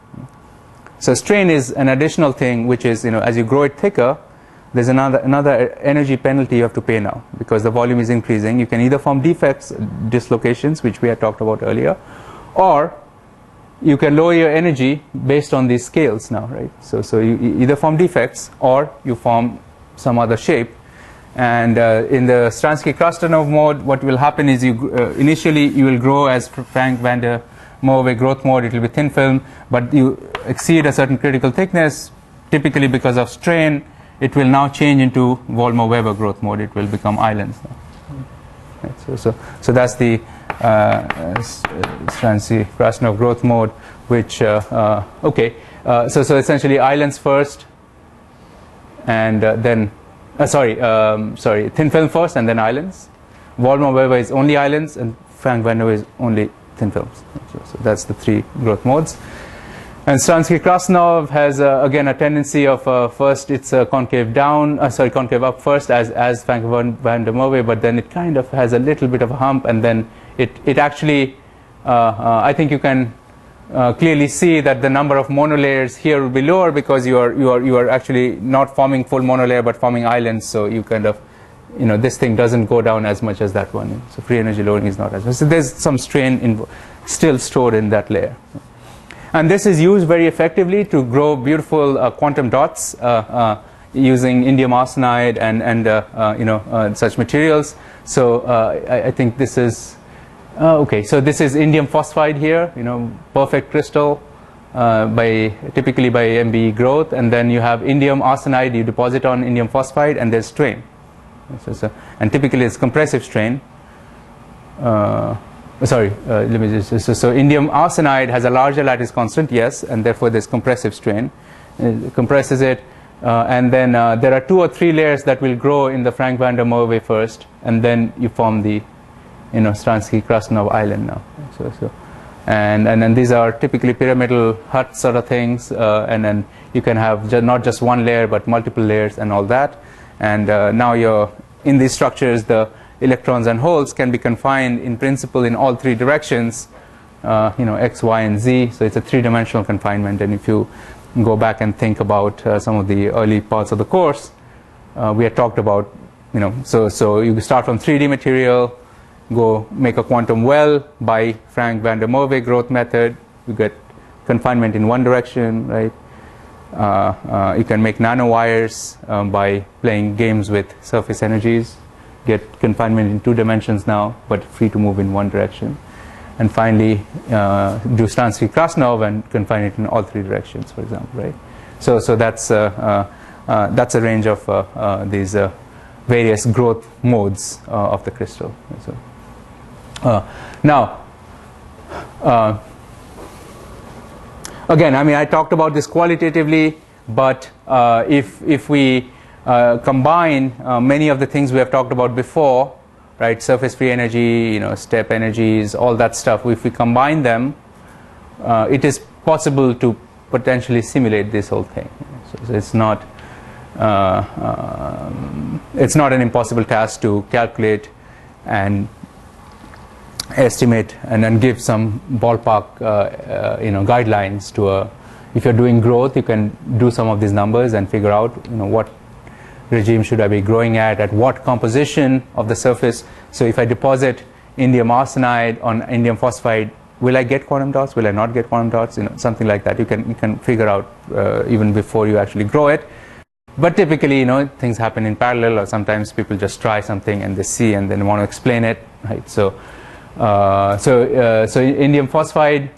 So strain is an additional thing, which is, as you grow it thicker, there's another energy penalty you have to pay now, because the volume is increasing. You can either form defects, dislocations, which we had talked about earlier, or you can lower your energy based on these scales now, right? So you either form defects or you form some other shape. And in the Stransky-Krastenov mode, what will happen is initially you will grow as Frank van der Merwe growth mode. It will be thin film, but you exceed a certain critical thickness, typically because of strain. It will now change into Volmer-Weber growth mode. It will become islands now. Right, so that's the Stransky-Krastenov growth mode, which so essentially islands first, and then thin film first and then islands. Volmer-Weber is only islands, and Frank van der Merwe is only thin films. So that's the three growth modes. And Stransky-Krastenov has again a tendency of first it's concave down, concave up first as Frank van der Merwe, but then it kind of has a little bit of a hump, and then it actually I think you can clearly see that the number of monolayers here will be lower, because you are actually not forming full monolayer but forming islands. So you kind of this thing doesn't go down as much as that one. So free energy lowering is not as much. So there's some strain still stored in that layer. And this is used very effectively to grow beautiful quantum dots using indium arsenide and such materials. So I think this is okay. So this is indium phosphide here, perfect crystal, typically by MBE growth, and then you have indium arsenide you deposit on indium phosphide, and there's strain. And typically it's compressive strain. So indium arsenide has a larger lattice constant, yes, and therefore there's compressive strain. It compresses it, and then there are 2 or 3 layers that will grow in the Frank van der Merwe first, and then you form the Stransky-Krastenov island now. And then these are typically pyramidal hut sort of things, and then you can have not just one layer but multiple layers and all that. And now you're in these structures, the electrons and holes can be confined in principle in all 3 directions, X, Y, and Z. So it's a 3-dimensional confinement. And if you go back and think about some of the early parts of the course, we had talked about, so you start from 3D material, go make a quantum well by Frank van der Merwe growth method. You get confinement in one direction, right? You can make nanowires by playing games with surface energies. Get confinement in 2 dimensions now, but free to move in one direction. And finally, do Stransky-Krastenov and confine it in all 3 directions, for example, right? So that's a range of these various growth modes of the crystal. Now, again, I talked about this qualitatively, but if we combine many of the things we have talked about before, right? Surface free energy, step energies, all that stuff. If we combine them, it is possible to potentially simulate this whole thing. So it's not an impossible task to calculate and estimate and then give some ballpark, guidelines to if you're doing growth, you can do some of these numbers and figure out, what regime should I be growing at what composition of the surface. So if I deposit indium arsenide on indium phosphide, will I get quantum dots? Will I not get quantum dots? Something like that. You can figure out even before you actually grow it. But typically, things happen in parallel, or sometimes people just try something and they see and then want to explain it, right? So indium phosphide.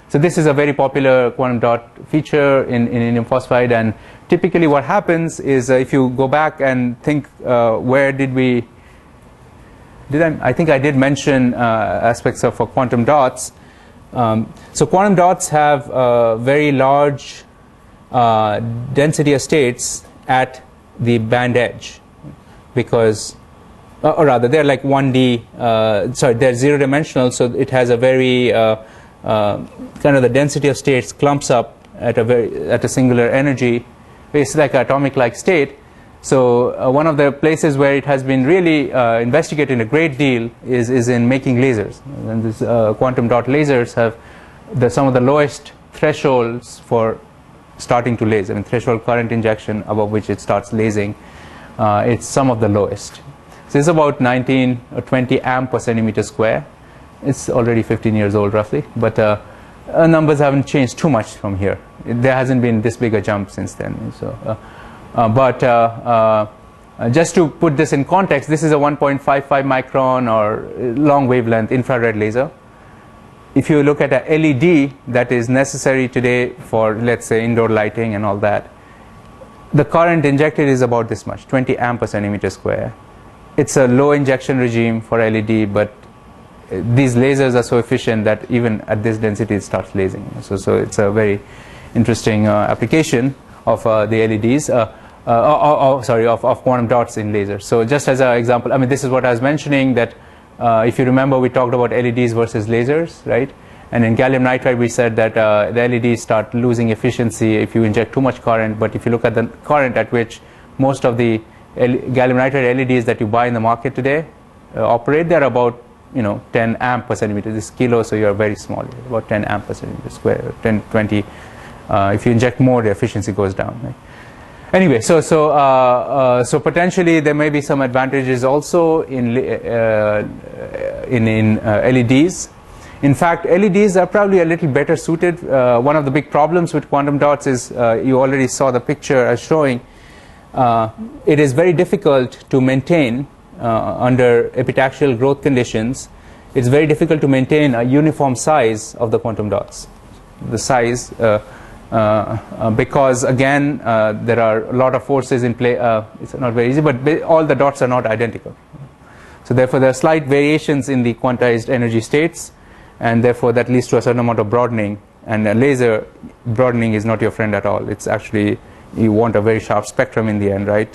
So this is a very popular quantum dot feature in indium phosphide, and typically what happens is if you go back and think where I think I did mention aspects of quantum dots. So quantum dots have very large density of states at the band edge, because or rather they're like 1D, they're 0-dimensional, so it has a very kind of the density of states clumps up at a singular energy. It's like an atomic-like state. So one of the places where it has been really investigated in a great deal is in making lasers. And these quantum dot lasers have some of the lowest thresholds for starting to laser. I mean, threshold current injection above which it starts lasing, it's some of the lowest. So it's about 19 or 20 amp per centimeter square. It's already 15 years old roughly, but numbers haven't changed too much from here. There hasn't been this big a jump since then. So, just to put this in context, this is a 1.55 micron or long wavelength infrared laser. If you look at a LED that is necessary today for, let's say, indoor lighting and all that, the current injected is about this much, 20 amp per centimeter square. It's a low injection regime for LED, but these lasers are so efficient that even at this density it starts lasing. So it's a very interesting application of the LEDs, of quantum dots in lasers. So just as an example, I mean, this is what I was mentioning, that if you remember, we talked about LEDs versus lasers, right? And in gallium nitride, we said that the LEDs start losing efficiency if you inject too much current. But if you look at the current at which most of the gallium nitride LEDs that you buy in the market today operate, they're about 10 amp per centimeter. This is kilo, so you're very small, about 10 amp per centimeter square, 10, 20. If you inject more, the efficiency goes down. Right? Anyway, so potentially there may be some advantages also in LEDs. In fact, LEDs are probably a little better suited. One of the big problems with quantum dots is, you already saw the picture as showing, it is very difficult to maintain under epitaxial growth conditions. It's very difficult to maintain a uniform size of the quantum dots. The size, because again, there are a lot of forces in play. It's not very easy, but all the dots are not identical. So therefore, there are slight variations in the quantized energy states, and therefore that leads to a certain amount of broadening. And a laser broadening is not your friend at all. It's actually, you want a very sharp spectrum in the end, right?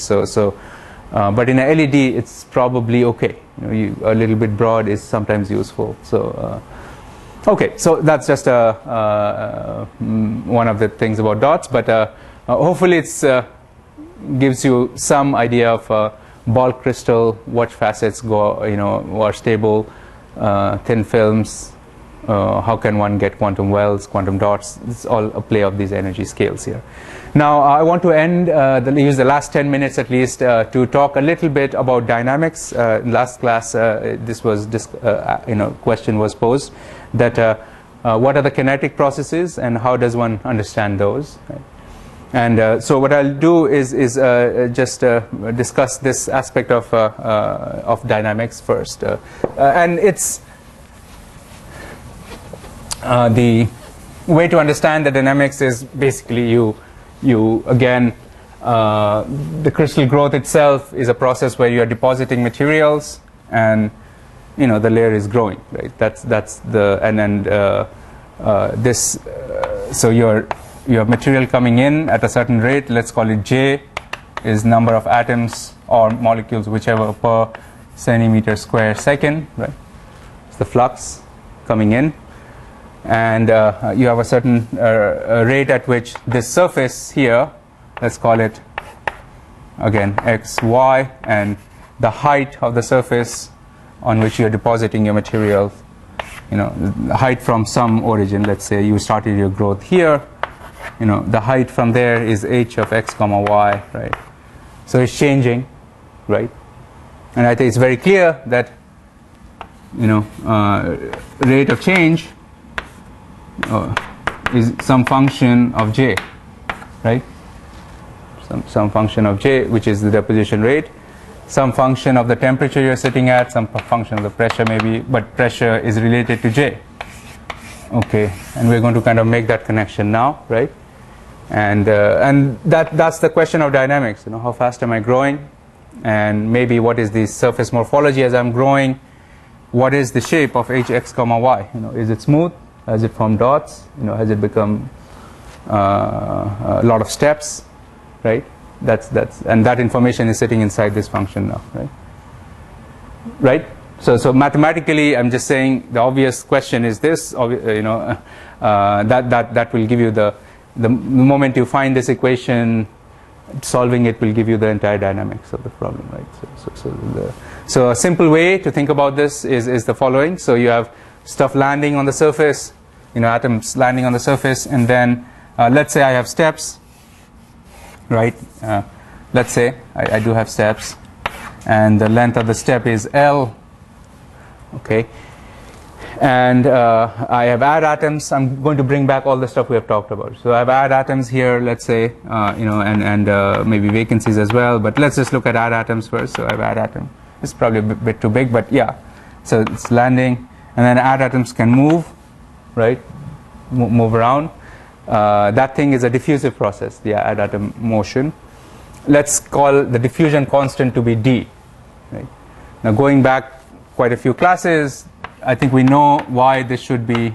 But in a LED, it's probably okay. A little bit broad is sometimes useful. So, okay, so that's just one of the things about dots. But hopefully, it's gives you some idea of bulk crystal, what facets go, are stable, thin films. How can one get quantum wells, quantum dots? It's all a play of these energy scales here. Now, I want to use the last 10 minutes at least to talk a little bit about dynamics. Last class, this was question was posed that what are the kinetic processes and how does one understand those? Right? And so what I'll do is just discuss this aspect of dynamics first, and it's the way to understand the dynamics is basically you again, the crystal growth itself is a process where you are depositing materials and the layer is growing, right? That's the this so you have material coming in at a certain rate. Let's call it J is number of atoms or molecules, whichever, per centimeter square second, right? It's the flux coming in. And you have a certain rate at which this surface here, let's call it again x, y, and the height of the surface on which you are depositing your material, the height from some origin. Let's say you started your growth here, the height from there is h of x comma y, right? So it's changing, right? And I think it's very clear that rate of change is some function of j, right? Some function of j, which is the deposition rate, some function of the temperature you're sitting at, some function of the pressure maybe, but pressure is related to j. Okay, and we're going to kind of make that connection now, right? And that's the question of dynamics. How fast am I growing, and maybe what is the surface morphology as I'm growing? What is the shape of hx comma y? Is it smooth? Has it formed dots? Has it become a lot of steps, right? And that information is sitting inside this function now, right? Right? So mathematically, I'm just saying the obvious question is this. That will give you the moment you find this equation, solving it will give you the entire dynamics of the problem, right? So a simple way to think about this is the following. So you have stuff landing on the surface, atoms landing on the surface, and then let's say I have steps, right? Let's say I do have steps, and the length of the step is L, okay? And I have add atoms. I'm going to bring back all the stuff we have talked about. So I have add atoms here, let's say, and maybe vacancies as well. But let's just look at add atoms first. So I have add atom. It's probably a bit too big, but yeah. So it's landing, and then add atoms can move, right? Move around. That thing is a diffusive process, the add atom motion. Let's call the diffusion constant to be d. Right? Now going back quite a few classes, I think we know why this should be,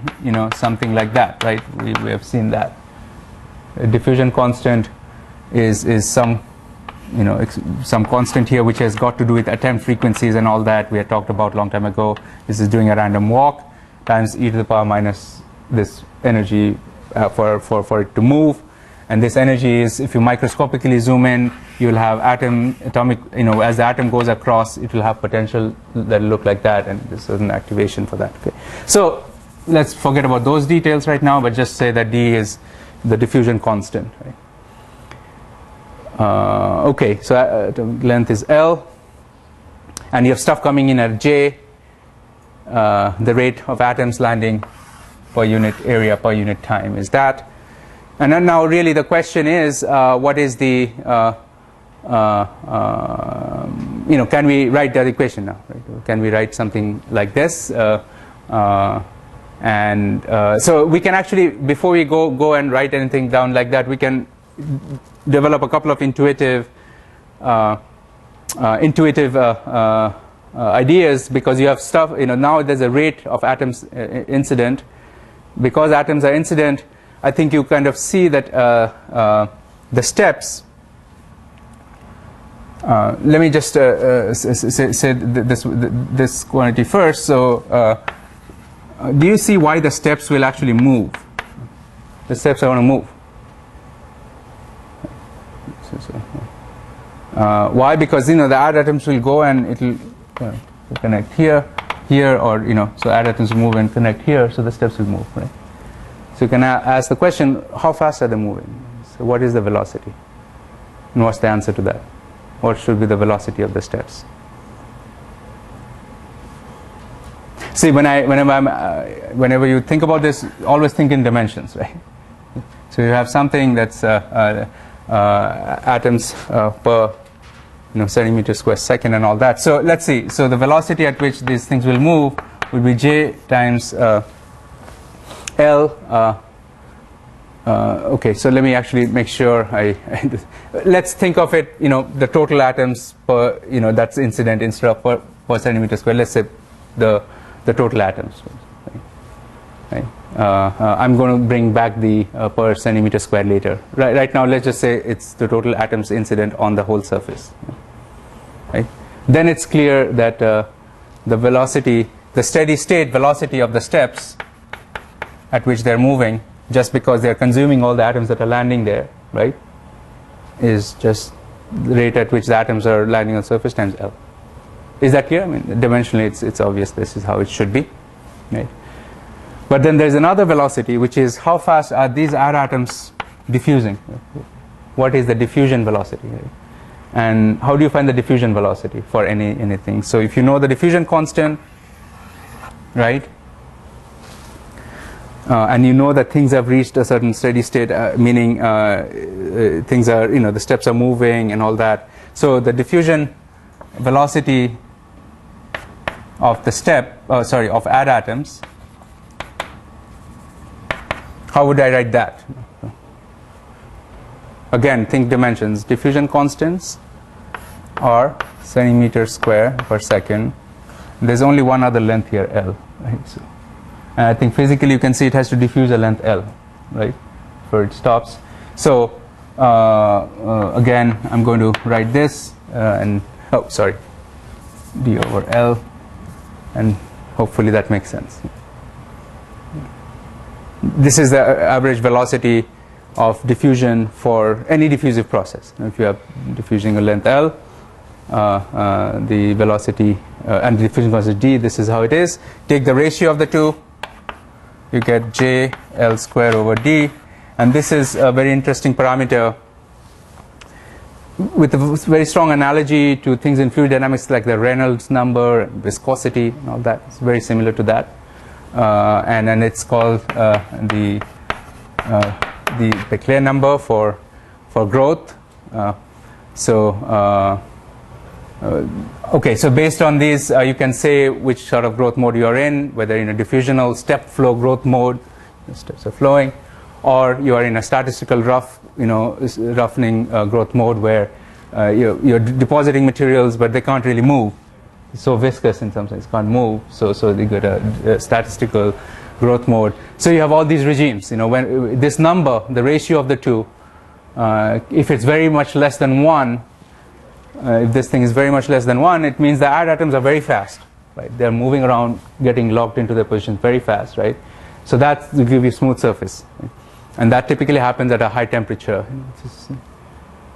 something like that, right? We have seen that. A diffusion constant is some, some constant here which has got to do with attempt frequencies and all that we had talked about a long time ago. This is doing a random walk times e to the power minus this energy for it to move. And this energy is, if you microscopically zoom in, you will have atomic, as the atom goes across, it will have potential that will look like that, and there's certain activation for that. Okay. So let's forget about those details right now, but just say that d is the diffusion constant. Right? Okay, so length is L, and you have stuff coming in at J, the rate of atoms landing per unit area per unit time is that. And then now really the question is, what is the, can we write that equation now? Right? Can we write something like this? So we can actually, before we go and write anything down like that, we can develop a couple of intuitive ideas, because you have stuff, now there's a rate of atoms incident. Because atoms are incident, I think you kind of see that the steps. Let me just say this quantity first. So, do you see why the steps will actually move? The steps are going to move. Why? Because the add atoms will go and it will connect here, or so add atoms will move and connect here. So the steps will move, right? So you can ask the question, how fast are they moving? So what is the velocity? And what's the answer to that? What should be the velocity of the steps? See, whenever you think about this, always think in dimensions, right? So you have something that's atoms per centimeter square second and all that. So let's see. So the velocity at which these things will move will be J times L. Okay, so let me actually make sure let's think of it, the total atoms per, that's incident instead of per centimeter square. Let's say the total atoms. Right? I'm going to bring back the per centimeter square later. Right now, let's just say it's the total atoms incident on the whole surface. Right? Then it's clear that the velocity, the steady state velocity of the steps at which they're moving, just because they're consuming all the atoms that are landing there, right, is just the rate at which the atoms are landing on the surface times L. Is that clear? I mean, dimensionally, it's obvious this is how it should be, right? But then there's another velocity, which is how fast are these add atoms diffusing? What is the diffusion velocity? Right? And how do you find the diffusion velocity for anything? So if you know the diffusion constant, right, and you know that things have reached a certain steady state, meaning things are, the steps are moving and all that. So the diffusion velocity of the step, of add atoms, how would I write that? Again, think dimensions. Diffusion constants are centimeter square per second. There's only one other length here, L. Right? So, and I think physically you can see it has to diffuse a length L, right, before it stops. So again, I'm going to write this d over L And hopefully that makes sense. This is the average velocity of diffusion for any diffusive process. If you have diffusing a length L, the velocity and the diffusion velocity d, this is how it is. Take the ratio of the two, you get J L square over d, and this is a very interesting parameter with a very strong analogy to things in fluid dynamics like the Reynolds number, viscosity, and all that. It's very similar to that, and then it's called the Becquerel number for growth. Okay, so based on these, you can say which sort of growth mode you are in, whether in a diffusional step flow growth mode, the steps are flowing, or you are in a statistical roughening growth mode where you're depositing materials, but they can't really move. It's so viscous in some sense, can't move. So you get a statistical growth mode. So you have all these regimes. When this number, the ratio of the two, if it's very much less than 1, if this thing is very much less than 1, it means the add atoms are very fast, right? They're moving around, getting locked into their positions very fast, right? So that will give you smooth surface, right? And that typically happens at a high temperature,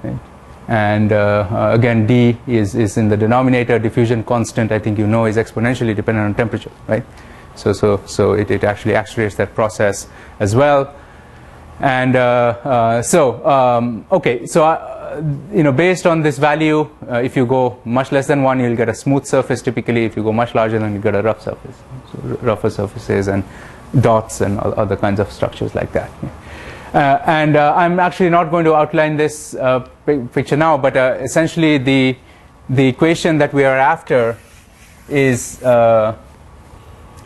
right? And again, d is in the denominator. Diffusion constant, I think is exponentially dependent on temperature, right? So it actually accelerates that process as well. And okay, so based on this value, if you go much less than 1, you'll get a smooth surface typically. If you go much larger, then you get a rough surface. So rougher surfaces and dots and other kinds of structures like that. And I'm actually not going to outline this picture now, but essentially the equation that we are after is,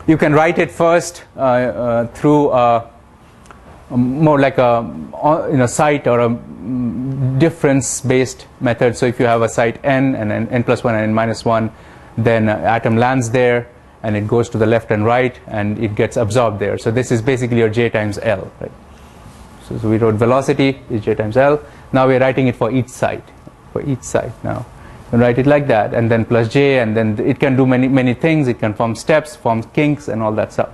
you can write it first through more like a site or a difference-based method. So if you have a site n and n plus 1 and n minus 1, then an atom lands there and it goes to the left and right and it gets absorbed there. So this is basically your J times L, right? So we wrote velocity is J times L. Now we're writing it for each site. For each site now. And write it like that, and then plus J, and then it can do many things. It can form steps, form kinks, and all that stuff.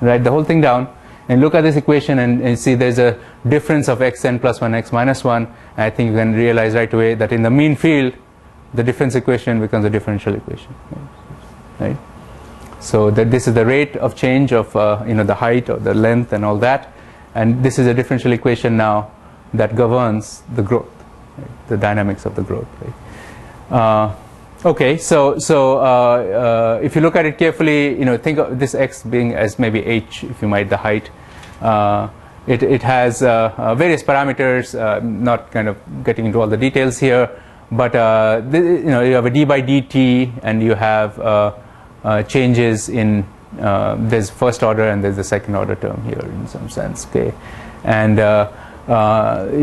Write the whole thing down and look at this equation and see there's a difference of xn plus 1 x minus 1. And I think you can realize right away that in the mean field, the difference equation becomes a differential equation, right? So that this is the rate of change of the height or the length and all that, and this is a differential equation now that governs the growth, right? The dynamics of the growth, right? Okay, so if you look at it carefully, think of this x being as maybe h, if you might, the height. It has various parameters. Not kind of getting into all the details here, but you have a d by dt, and you have changes in there's first order and there's the second order term here in some sense. Okay, and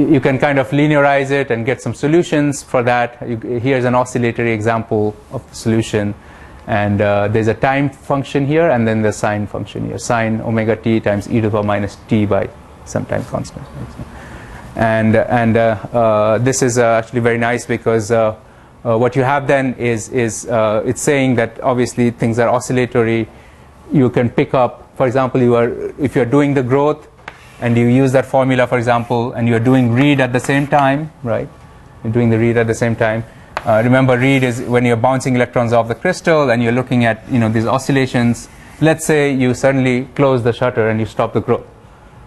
you can kind of linearize it and get some solutions for that. Here's an oscillatory example of the solution, and there's a time function here and then the sine function here, sine omega t times e to the power minus t by some time constant. And this is actually very nice because what you have then is it's saying that obviously things are oscillatory. You can pick up, for example, if you're doing the growth and you use that formula, for example, and you're doing read at the same time, right? You're doing the read at the same time. Remember, read is when you're bouncing electrons off the crystal and you're looking at these oscillations. Let's say you suddenly close the shutter and you stop the growth,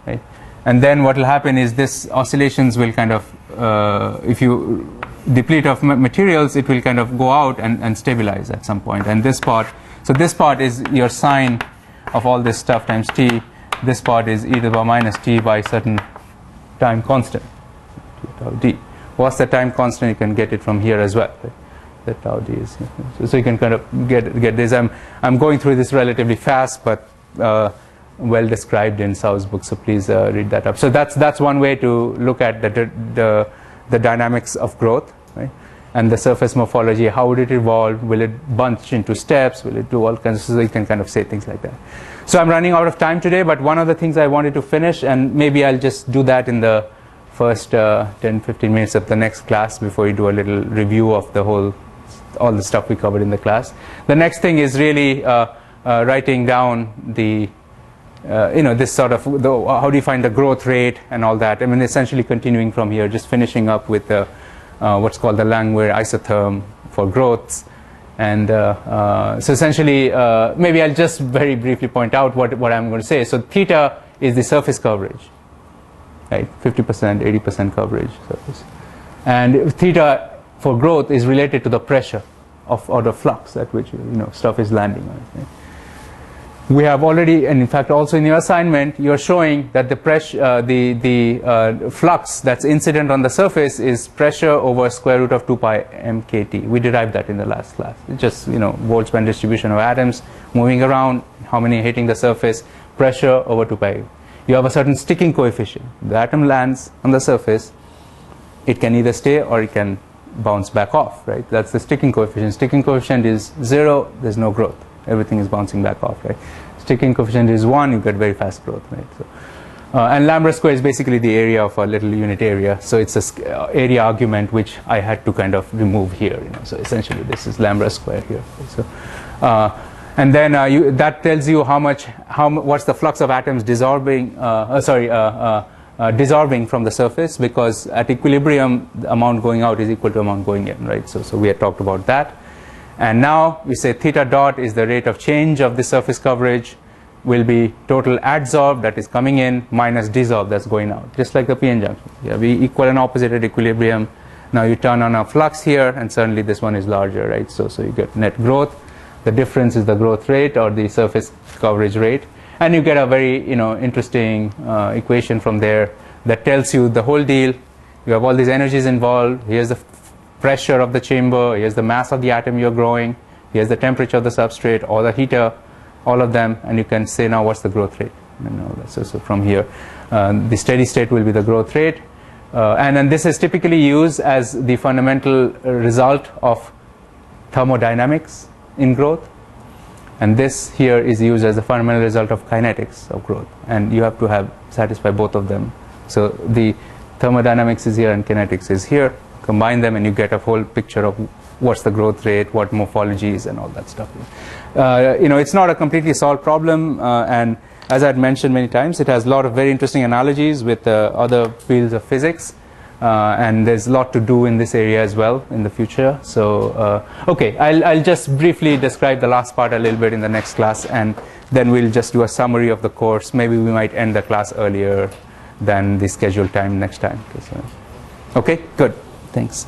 right? And then what will happen is this oscillations will kind of, if you deplete of materials, it will kind of go out and stabilize at some point. And this part, so this part is your sine of all this stuff times t. This part is e to the power minus t by certain time constant, tau d. What's the time constant? You can get it from here as well. Right? That tau d is. So you can kind of get this. I'm going through this relatively fast, but well described in Sau's book. So please read that up. So that's one way to look at the dynamics of growth, right? And the surface morphology. How would it evolve? Will it bunch into steps? Will it do all kinds of? So you can kind of say things like that. So I'm running out of time today, but one of the things I wanted to finish, and maybe I'll just do that in the first 10-15 minutes of the next class before you do a little review of the whole all the stuff we covered in the class. The next thing is really writing down the this sort of how do you find the growth rate and all that. I mean, essentially continuing from here, just finishing up with what's called the Langmuir isotherm for growths. And so essentially, maybe I'll just very briefly point out what I'm going to say. So theta is the surface coverage, right? 50%, 80% coverage surface. And theta for growth is related to the pressure or the flux at which stuff is landing on it. Right? We have already, and in fact also in your assignment, you're showing that the pressure, the flux that's incident on the surface is pressure over square root of 2 pi mkt. We derived that in the last class. It's just Boltzmann distribution of atoms moving around, how many hitting the surface, pressure over 2 pi. You have a certain sticking coefficient. The atom lands on the surface. It can either stay or it can bounce back off, right? That's the sticking coefficient. Sticking coefficient is 0. There's no growth. Everything is bouncing back off, right? Sticking coefficient is 1, you get very fast growth, right? So, and lambda square is basically the area of a little unit area. So it's a area argument which I had to kind of remove here. So essentially this is lambda square here. So, and then that tells you what's the flux of atoms dissolving. Dissolving from the surface, because at equilibrium the amount going out is equal to amount going in, right? So we had talked about that. And now we say theta dot is the rate of change of the surface coverage, will be total adsorbed, that is coming in, minus dissolved, that's going out, just like the p-n junction. Yeah, we equal and opposite at equilibrium. Now you turn on a flux here, and suddenly this one is larger, right? So you get net growth. The difference is the growth rate or the surface coverage rate, and you get a very interesting equation from there that tells you the whole deal. You have all these energies involved. Here's the pressure of the chamber, here's the mass of the atom you're growing, here's the temperature of the substrate or the heater, all of them, and you can say now what's the growth rate. So from here, the steady state will be the growth rate, and then this is typically used as the fundamental result of thermodynamics in growth, and this here is used as the fundamental result of kinetics of growth, and you have to satisfy both of them. So the thermodynamics is here and kinetics is here. Combine them and you get a whole picture of what's the growth rate, what morphology is, and all that stuff. It's not a completely solved problem, and as I had mentioned many times, it has a lot of very interesting analogies with other fields of physics, and there's a lot to do in this area as well in the future. So okay, I'll just briefly describe the last part a little bit in the next class, and then we'll just do a summary of the course. Maybe we might end the class earlier than the scheduled time next time. Okay, good. Thanks.